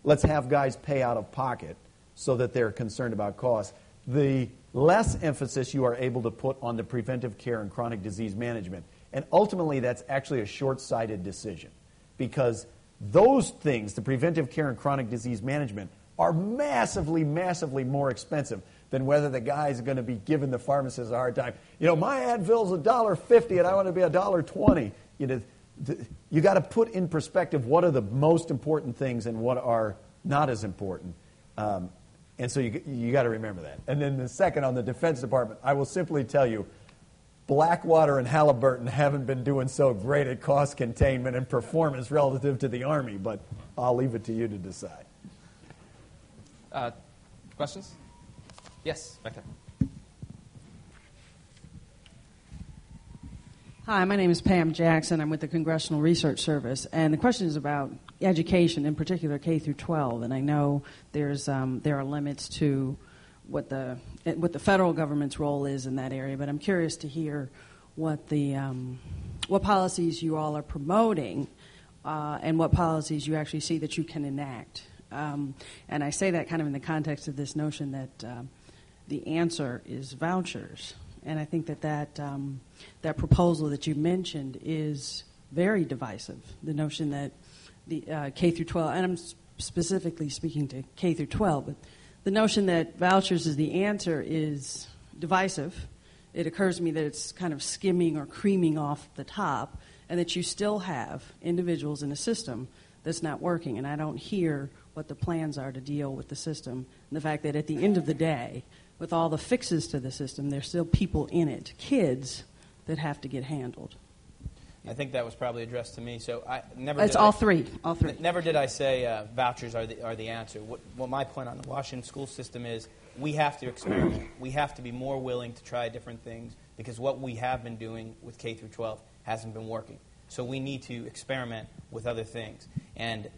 let's have guys pay out of pocket so that they're concerned about cost, the less emphasis you are able to put on the preventive care and chronic disease management. And ultimately, that's actually a short-sighted decision because those things, the preventive care and chronic disease management, are massively, massively more expensive than whether the guy's going to be giving the pharmacist a hard time. You know, my Advil's $1.50 and I want to be $1.20. You got to put in perspective what are the most important things and what are not as important. And so you got to remember that. And then the second, on the Defense Department, I will simply tell you, Blackwater and Halliburton haven't been doing so great at cost containment and performance relative to the Army, but I'll leave it to you to decide. Questions? Yes, back there. Hi, my name is Pam Jackson. I'm with the Congressional Research Service, and the question is about education, in particular K through 12. And I know there are limits to what the federal government's role is in that area, but I'm curious to hear what policies you all are promoting and what policies you actually see that you can enact. And I say that kind of in the context of this notion that the answer is vouchers. And I think that proposal that you mentioned is very divisive. The notion that the K through 12, and I'm specifically speaking to K through 12, but the notion that vouchers is the answer is divisive. It occurs to me that it's kind of skimming or creaming off the top, and that you still have individuals in a system that's not working. And I don't hear what the plans are to deal with the system, and the fact that at the end of the day, with all the fixes to the system, there's still people in it, kids, that have to get handled. I think that was probably addressed to me. So All three. Never did I say vouchers are the answer. What my point on the Washington school system is, we have to experiment. We have to be more willing to try different things, because what we have been doing with K through 12 hasn't been working. So we need to experiment with other things. And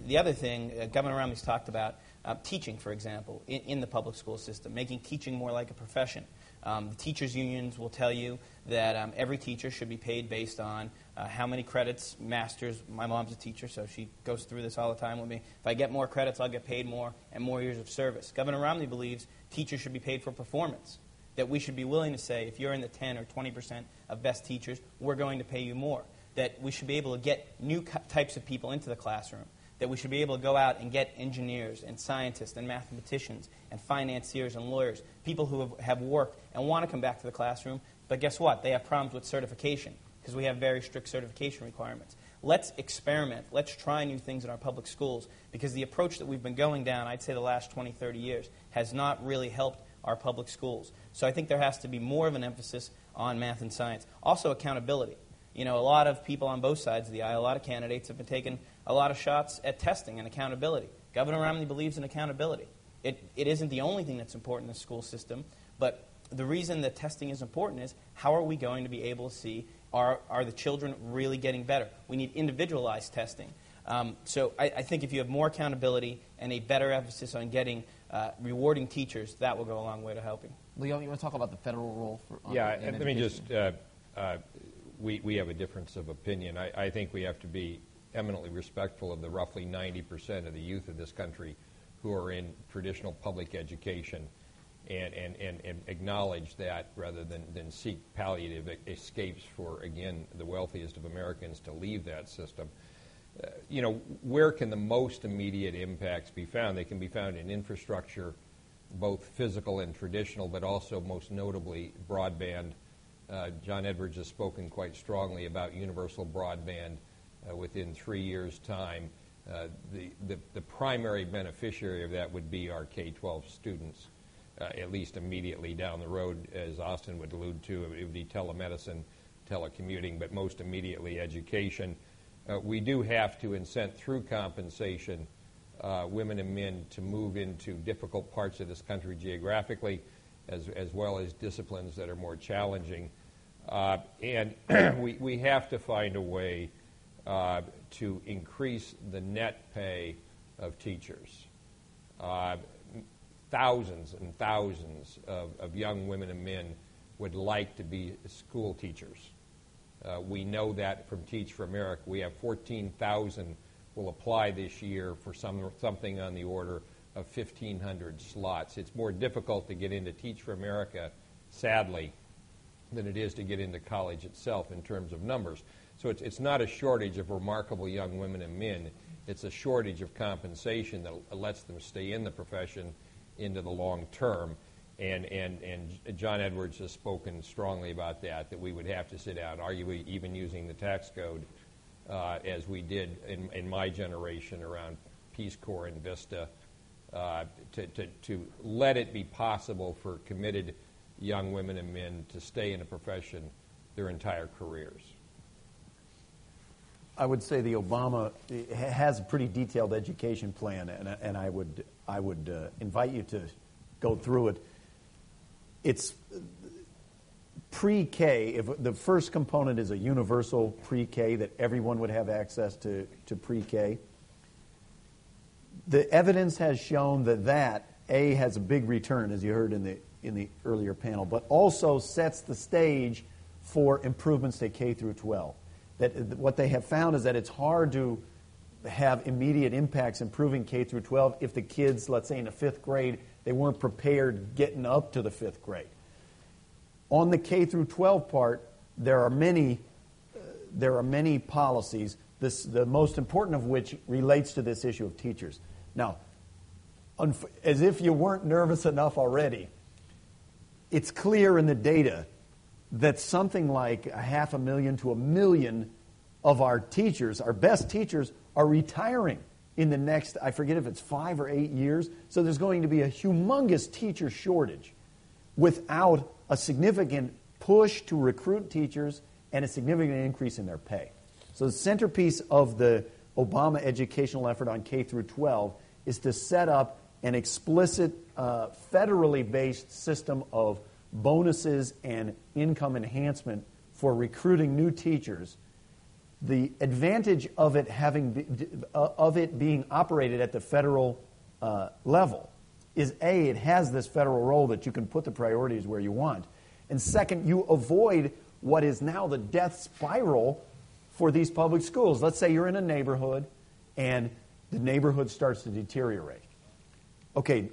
the other thing, Governor Romney's talked about teaching, for example, in the public school system, making teaching more like a profession. The teachers' unions will tell you that every teacher should be paid based on how many credits, masters. My mom's a teacher, so she goes through this all the time with me. If I get more credits, I'll get paid more and more years of service. Governor Romney believes teachers should be paid for performance, that we should be willing to say, if you're in the 10 or 20% of best teachers, we're going to pay you more, that we should be able to get new types of people into the classroom, that we should be able to go out and get engineers and scientists and mathematicians and financiers and lawyers, people who have worked and want to come back to the classroom, but guess what? They have problems with certification because we have very strict certification requirements. Let's experiment. Let's try new things in our public schools, because the approach that we've been going down, I'd say the last 20, 30 years, has not really helped our public schools. So I think there has to be more of an emphasis on math and science. Also, accountability. You know, a lot of people on both sides of the aisle, a lot of candidates have been taking a lot of shots at testing and accountability. Governor Romney believes in accountability. It isn't the only thing that's important in the school system, but the reason that testing is important is, how are we going to be able to see, are the children really getting better? We need individualized testing. So I think if you have more accountability and a better emphasis on getting rewarding teachers, that will go a long way to helping. Leo, you want to talk about the federal role? Let me just, we have a difference of opinion. I think we have to be eminently respectful of the roughly 90% of the youth of this country who are in traditional public education, and acknowledge that rather than seek palliative escapes for, again, the wealthiest of Americans to leave that system. Where can the most immediate impacts be found? They can be found in infrastructure, both physical and traditional, but also most notably broadband. John Edwards has spoken quite strongly about universal broadband within 3 years' time. The primary beneficiary of that would be our K-12 students, at least immediately down the road, as Austan would allude to. It would be telemedicine, telecommuting, but most immediately education. We do have to incent through compensation women and men to move into difficult parts of this country geographically, as well as disciplines that are more challenging. And we have to find a way to increase the net pay of teachers. Thousands and thousands of young women and men would like to be school teachers. We know that from Teach for America. We have 14,000 will apply this year for something on the order of 1,500 slots. It's more difficult to get into Teach for America, sadly, than it is to get into college itself in terms of numbers. So it's not a shortage of remarkable young women and men. It's a shortage of compensation that lets them stay in the profession into the long term. And John Edwards has spoken strongly about that we would have to sit down, arguably even using the tax code, as we did in my generation around Peace Corps and VISTA, to let it be possible for committed young women and men to stay in a profession their entire careers. I would say the Obama has a pretty detailed education plan, and I would invite you to go through it. It's pre-K, if the first component is a universal pre-K, that everyone would have access to pre-K, the evidence has shown that A, has a big return, as you heard in the earlier panel, but also sets the stage for improvements to K through 12. That what they have found is that it's hard to have immediate impacts improving K through 12 if the kids, let's say in the 5th grade, they weren't prepared getting up to the 5th grade. On the K through 12 part, there are many policies. The most important of which relates to this issue of teachers. Now, as if you weren't nervous enough already, it's clear in the data that something like 500,000 to 1 million of our teachers, our best teachers, are retiring in the next, I forget if it's 5 or 8 years. So there's going to be a humongous teacher shortage without a significant push to recruit teachers and a significant increase in their pay. So the centerpiece of the Obama educational effort on K through 12 is to set up an explicit federally based system of bonuses and income enhancement for recruiting new teachers. The advantage of it being operated at the federal level is A, it has this federal role that you can put the priorities where you want. And second, you avoid what is now the death spiral for these public schools. Let's say you're in a neighborhood and the neighborhood starts to deteriorate. Okay,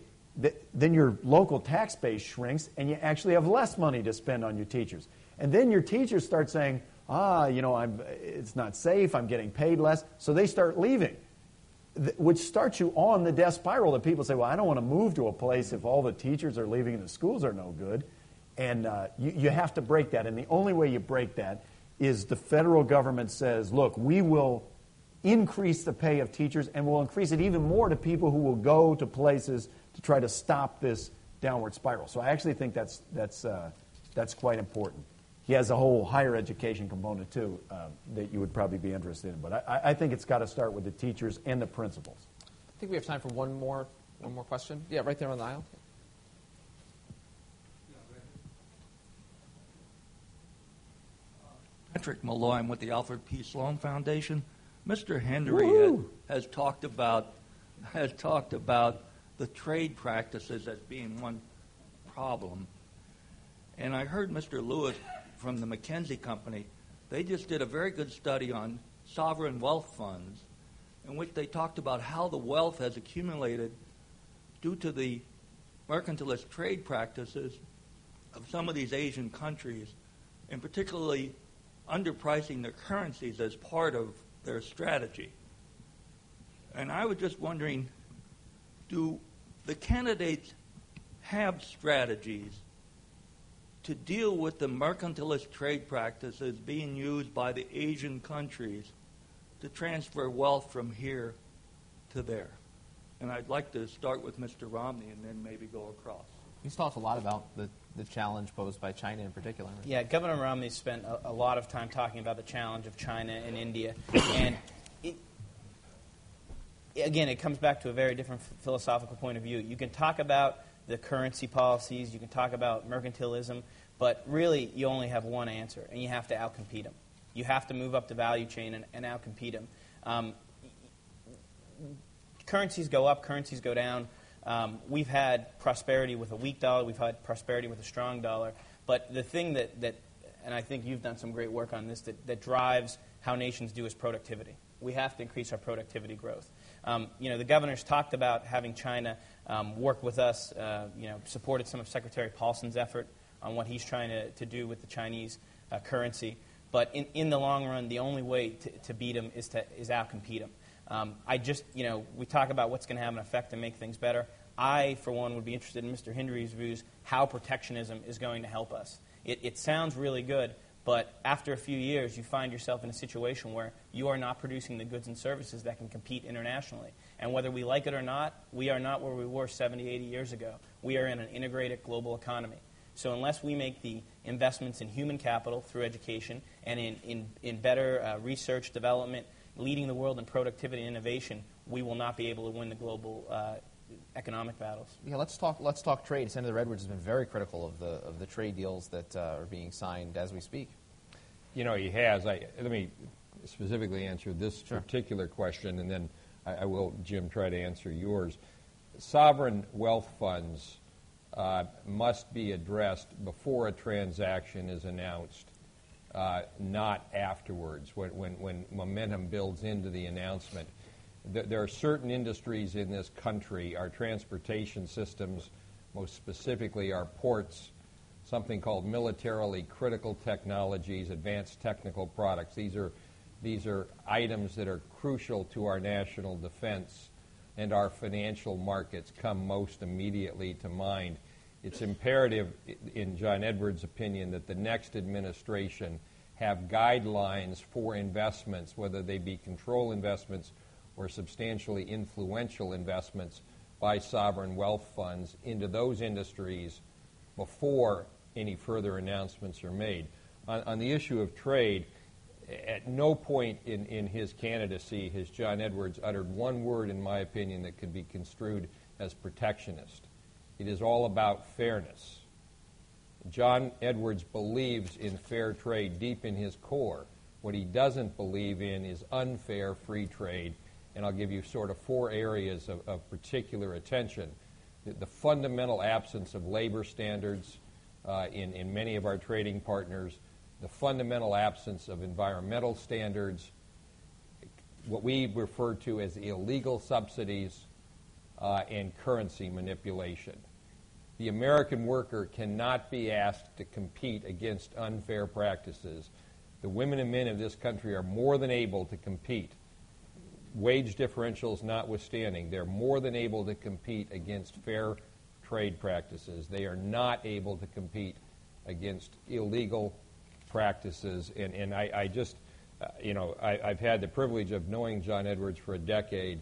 then your local tax base shrinks and you actually have less money to spend on your teachers. And then your teachers start saying, it's not safe, I'm getting paid less. So they start leaving, which starts you on the death spiral that people say, well, I don't want to move to a place if all the teachers are leaving and the schools are no good. And you have to break that. And the only way you break that is the federal government says, look, we will increase the pay of teachers and we'll increase it even more to people who will go to places to try to stop this downward spiral. So I actually think that's quite important. He has a whole higher education component, too, that you would probably be interested in. But I think it's got to start with the teachers and the principals. I think we have time for one more question. Yeah, right there on the aisle. Patrick Malloy, I'm with the Alfred P. Sloan Foundation. Mr. Hindery has talked about the trade practices as being one problem. And I heard Mr. Lewis from the McKinsey Company. They just did a very good study on sovereign wealth funds in which they talked about how the wealth has accumulated due to the mercantilist trade practices of some of these Asian countries, and particularly underpricing their currencies as part of their strategy. And I was just wondering, do the candidates have strategies to deal with the mercantilist trade practices being used by the Asian countries to transfer wealth from here to there? And I'd like to start with Mr. Romney and then maybe go across. He's talked a lot about the challenge posed by China in particular. Yeah, Governor Romney spent a lot of time talking about the challenge of China and India. And it comes back to a very different philosophical point of view. You can talk about the currency policies, you can talk about mercantilism, but really you only have one answer, and you have to outcompete them. You have to move up the value chain and outcompete them. Currencies go up, currencies go down. We've had prosperity with a weak dollar. We've had prosperity with a strong dollar. But the thing that and I think you've done some great work on this, that drives how nations do is productivity. We have to increase our productivity growth. The governor's talked about having China work with us, supported some of Secretary Paulson's effort on what he's trying to do with the Chinese currency. But in the long run, the only way to beat them is outcompete them. We talk about what's going to have an effect to make things better. I, for one, would be interested in Mr. Hindery's views, how protectionism is going to help us. It sounds really good, but after a few years, you find yourself in a situation where you are not producing the goods and services that can compete internationally. And whether we like it or not, we are not where we were 70, 80 years ago. We are in an integrated global economy. So unless we make the investments in human capital through education and in better research, development, leading the world in productivity and innovation, we will not be able to win the global economic battles. Yeah, let's talk trade. Senator Edwards has been very critical of the trade deals that are being signed as we speak. You know, he has. Let me specifically answer this particular question, and then I will, Jim, try to answer yours. Sovereign wealth funds must be addressed before a transaction is announced, not afterwards, when momentum builds into the announcement. There are certain industries in this country, our transportation systems, most specifically our ports, something called militarily critical technologies, advanced technical products. These are items that are crucial to our national defense, and our financial markets come most immediately to mind. It's imperative, in John Edwards' opinion, that the next administration have guidelines for investments, whether they be control investments or substantially influential investments by sovereign wealth funds into those industries before any further announcements are made. On the issue of trade, at no point in his candidacy has John Edwards uttered one word, in my opinion, that could be construed as protectionist. It is all about fairness. John Edwards believes in fair trade deep in his core. What he doesn't believe in is unfair free trade, and I'll give you sort of 4 areas of particular attention. The fundamental absence of labor standards in many of our trading partners, the fundamental absence of environmental standards, what we refer to as illegal subsidies, and currency manipulation. The American worker cannot be asked to compete against unfair practices. The women and men of this country are more than able to compete. Wage differentials notwithstanding, they're more than able to compete against fair trade practices. They are not able to compete against illegal practices. And I just, I've had the privilege of knowing John Edwards for a decade.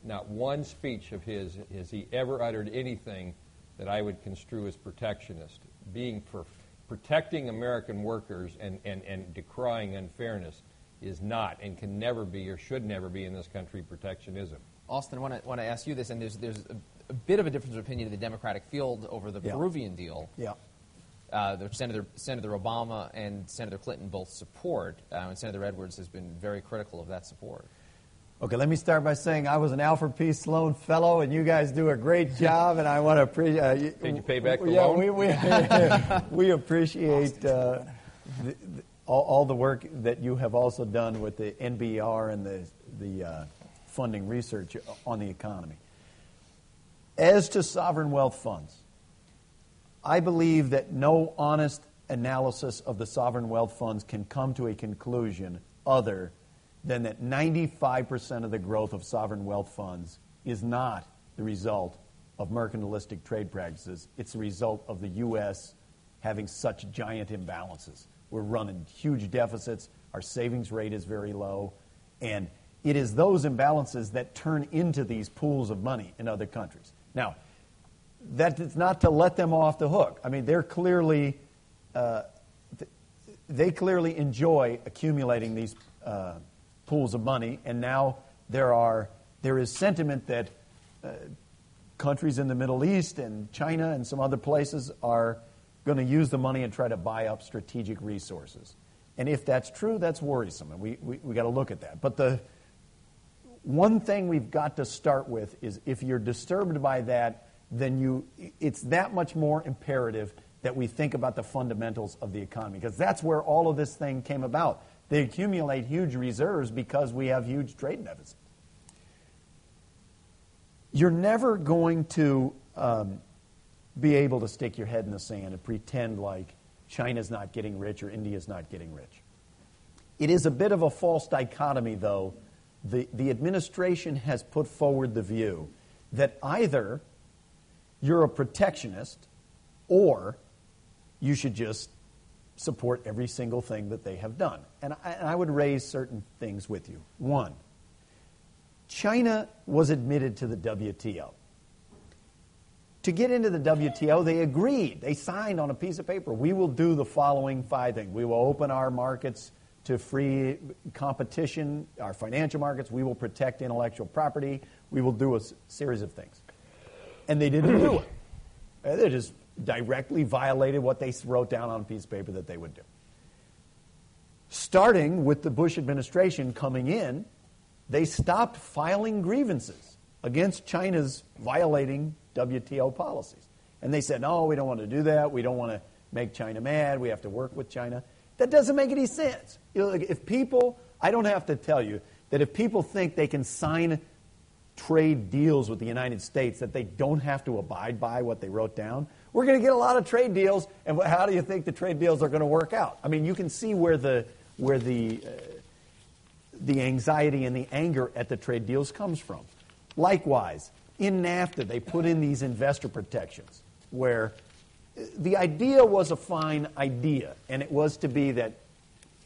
Not one speech of his has he ever uttered anything that I would construe as protectionist. Being for protecting American workers and decrying unfairness is not and can never be or should never be in this country protectionism. Austin, I want to ask you this, and there's a bit of a difference of opinion in the Democratic field over the Peruvian deal. Yeah. Senator Obama and Senator Clinton both support, and Senator Edwards has been very critical of that support. Okay, let me start by saying I was an Alfred P. Sloan Fellow, and you guys do a great job, and I want to appreciate... Did you pay back the loan? We appreciate all the work that you have also done with the NBR and the funding research on the economy. As to sovereign wealth funds, I believe that no honest analysis of the sovereign wealth funds can come to a conclusion other than that 95% of the growth of sovereign wealth funds is not the result of mercantilistic trade practices. It's the result of the U.S. having such giant imbalances. We're running huge deficits. Our savings rate is very low. And it is those imbalances that turn into these pools of money in other countries. Now, that is not to let them off the hook. I mean, they're clearly, they clearly enjoy accumulating these pools of money, and now there is sentiment that countries in the Middle East and China and some other places are going to use the money and try to buy up strategic resources. And if that's true, that's worrisome, and we got to look at that. But the one thing we've got to start with is if you're disturbed by that, then it's that much more imperative that we think about the fundamentals of the economy, because that's where all of this thing came about. They accumulate huge reserves because we have huge trade deficits. You're never going to be able to stick your head in the sand and pretend like China's not getting rich or India's not getting rich. It is a bit of a false dichotomy, though. The administration has put forward the view that either you're a protectionist or you should just support every single thing that they have done. And I would raise certain things with you. One, China was admitted to the WTO. To get into the WTO, they agreed. They signed on a piece of paper. We will do the following 5 things. We will open our markets to free competition, our financial markets. We will protect intellectual property. We will do a series of things. And they didn't do it. They just directly violated what they wrote down on a piece of paper that they would do. Starting with the Bush administration coming in, they stopped filing grievances against China's violating WTO policies. And they said, no, we don't want to do that. We don't want to make China mad. We have to work with China. That doesn't make any sense. If people, I don't have to tell you that if people think they can sign trade deals with the United States that they don't have to abide by what they wrote down, we're going to get a lot of trade deals. And how do you think the trade deals are going to work out? I mean, you can see where the anxiety and the anger at the trade deals comes from. Likewise, in NAFTA, they put in these investor protections where the idea was a fine idea, and it was to be that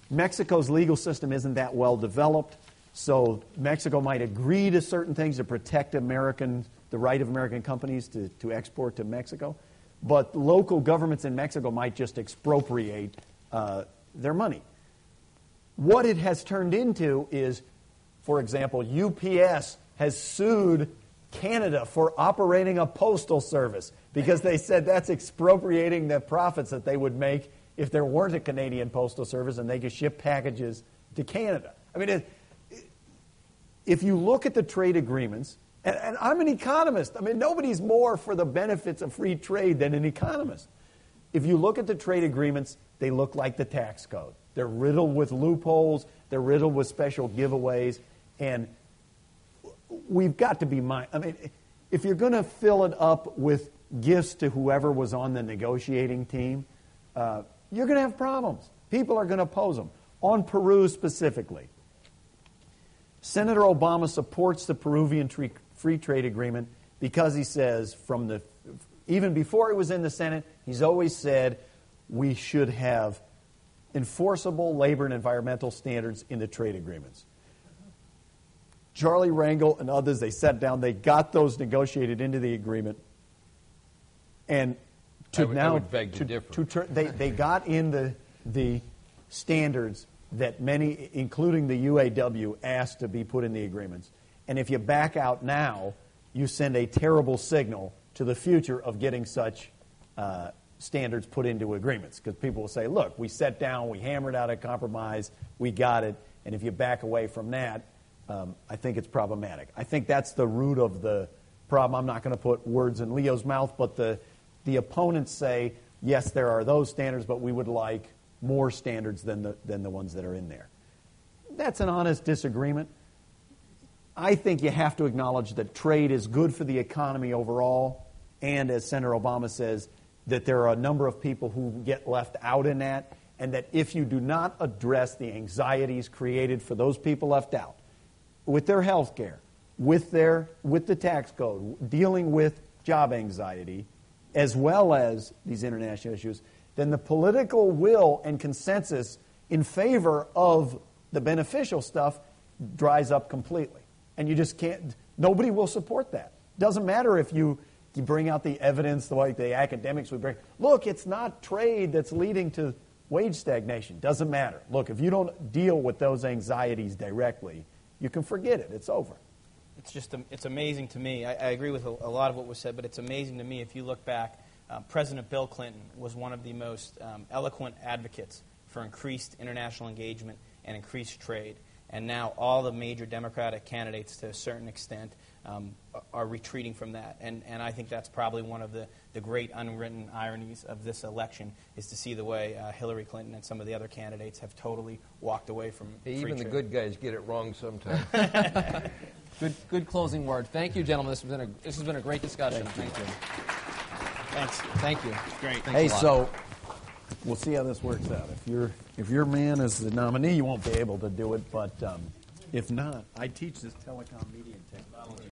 Mexico's legal system isn't that well developed, so Mexico might agree to certain things to protect the right of American companies to export to Mexico, but local governments in Mexico might just expropriate their money. What it has turned into is, for example, UPS has sued Canada for operating a postal service because they said that's expropriating the profits that they would make if there weren't a Canadian postal service and they could ship packages to Canada. I mean, if you look at the trade agreements, and I'm an economist. I mean, nobody's more for the benefits of free trade than an economist. If you look at the trade agreements, they look like the tax code. They're riddled with loopholes. They're riddled with special giveaways. And we've got to be mindful. I mean, if you're going to fill it up with gifts to whoever was on the negotiating team, you're going to have problems. People are going to oppose them. On Peru specifically, Senator Obama supports the Peruvian free trade agreement because he says even before he was in the Senate, he's always said we should have enforceable labor and environmental standards in the trade agreements. Charlie Rangel and others, they sat down, they got those negotiated into the agreement, and I would beg to differ. They got in the standards that many, including the UAW, asked to be put in the agreements. And if you back out now, you send a terrible signal to the future of getting such standards put into agreements. Because people will say, look, we sat down, we hammered out a compromise, we got it, and if you back away from that, I think it's problematic. I think that's the root of the problem. I'm not going to put words in Leo's mouth, but the opponents say, yes, there are those standards, but we would like more standards than the ones that are in there. That's an honest disagreement. I think you have to acknowledge that trade is good for the economy overall, and as Senator Obama says, that there are a number of people who get left out in that, and that if you do not address the anxieties created for those people left out, with their health care, with the tax code, dealing with job anxiety, as well as these international issues, then the political will and consensus in favor of the beneficial stuff dries up completely. And you just can't, nobody will support that. Doesn't matter if you bring out the evidence, like the academics would bring. Look, it's not trade that's leading to wage stagnation. Doesn't matter. Look, if you don't deal with those anxieties directly, you can forget it. It's over. It's amazing to me. I agree with a lot of what was said, but it's amazing to me if you look back. President Bill Clinton was one of the most eloquent advocates for increased international engagement and increased trade. And now all the major Democratic candidates, to a certain extent, are retreating from that. And I think that's probably one of the great unwritten ironies of this election, is to see the way Hillary Clinton and some of the other candidates have totally walked away from free even trade. the good guys get it wrong sometimes. Good closing word. Thank you, gentlemen. This has been a great discussion. Thank you. Thanks. Thank you. Great. Hey, so we'll see how this works out. If your man is the nominee, you won't be able to do it. But if not, I teach this telecom media and technology.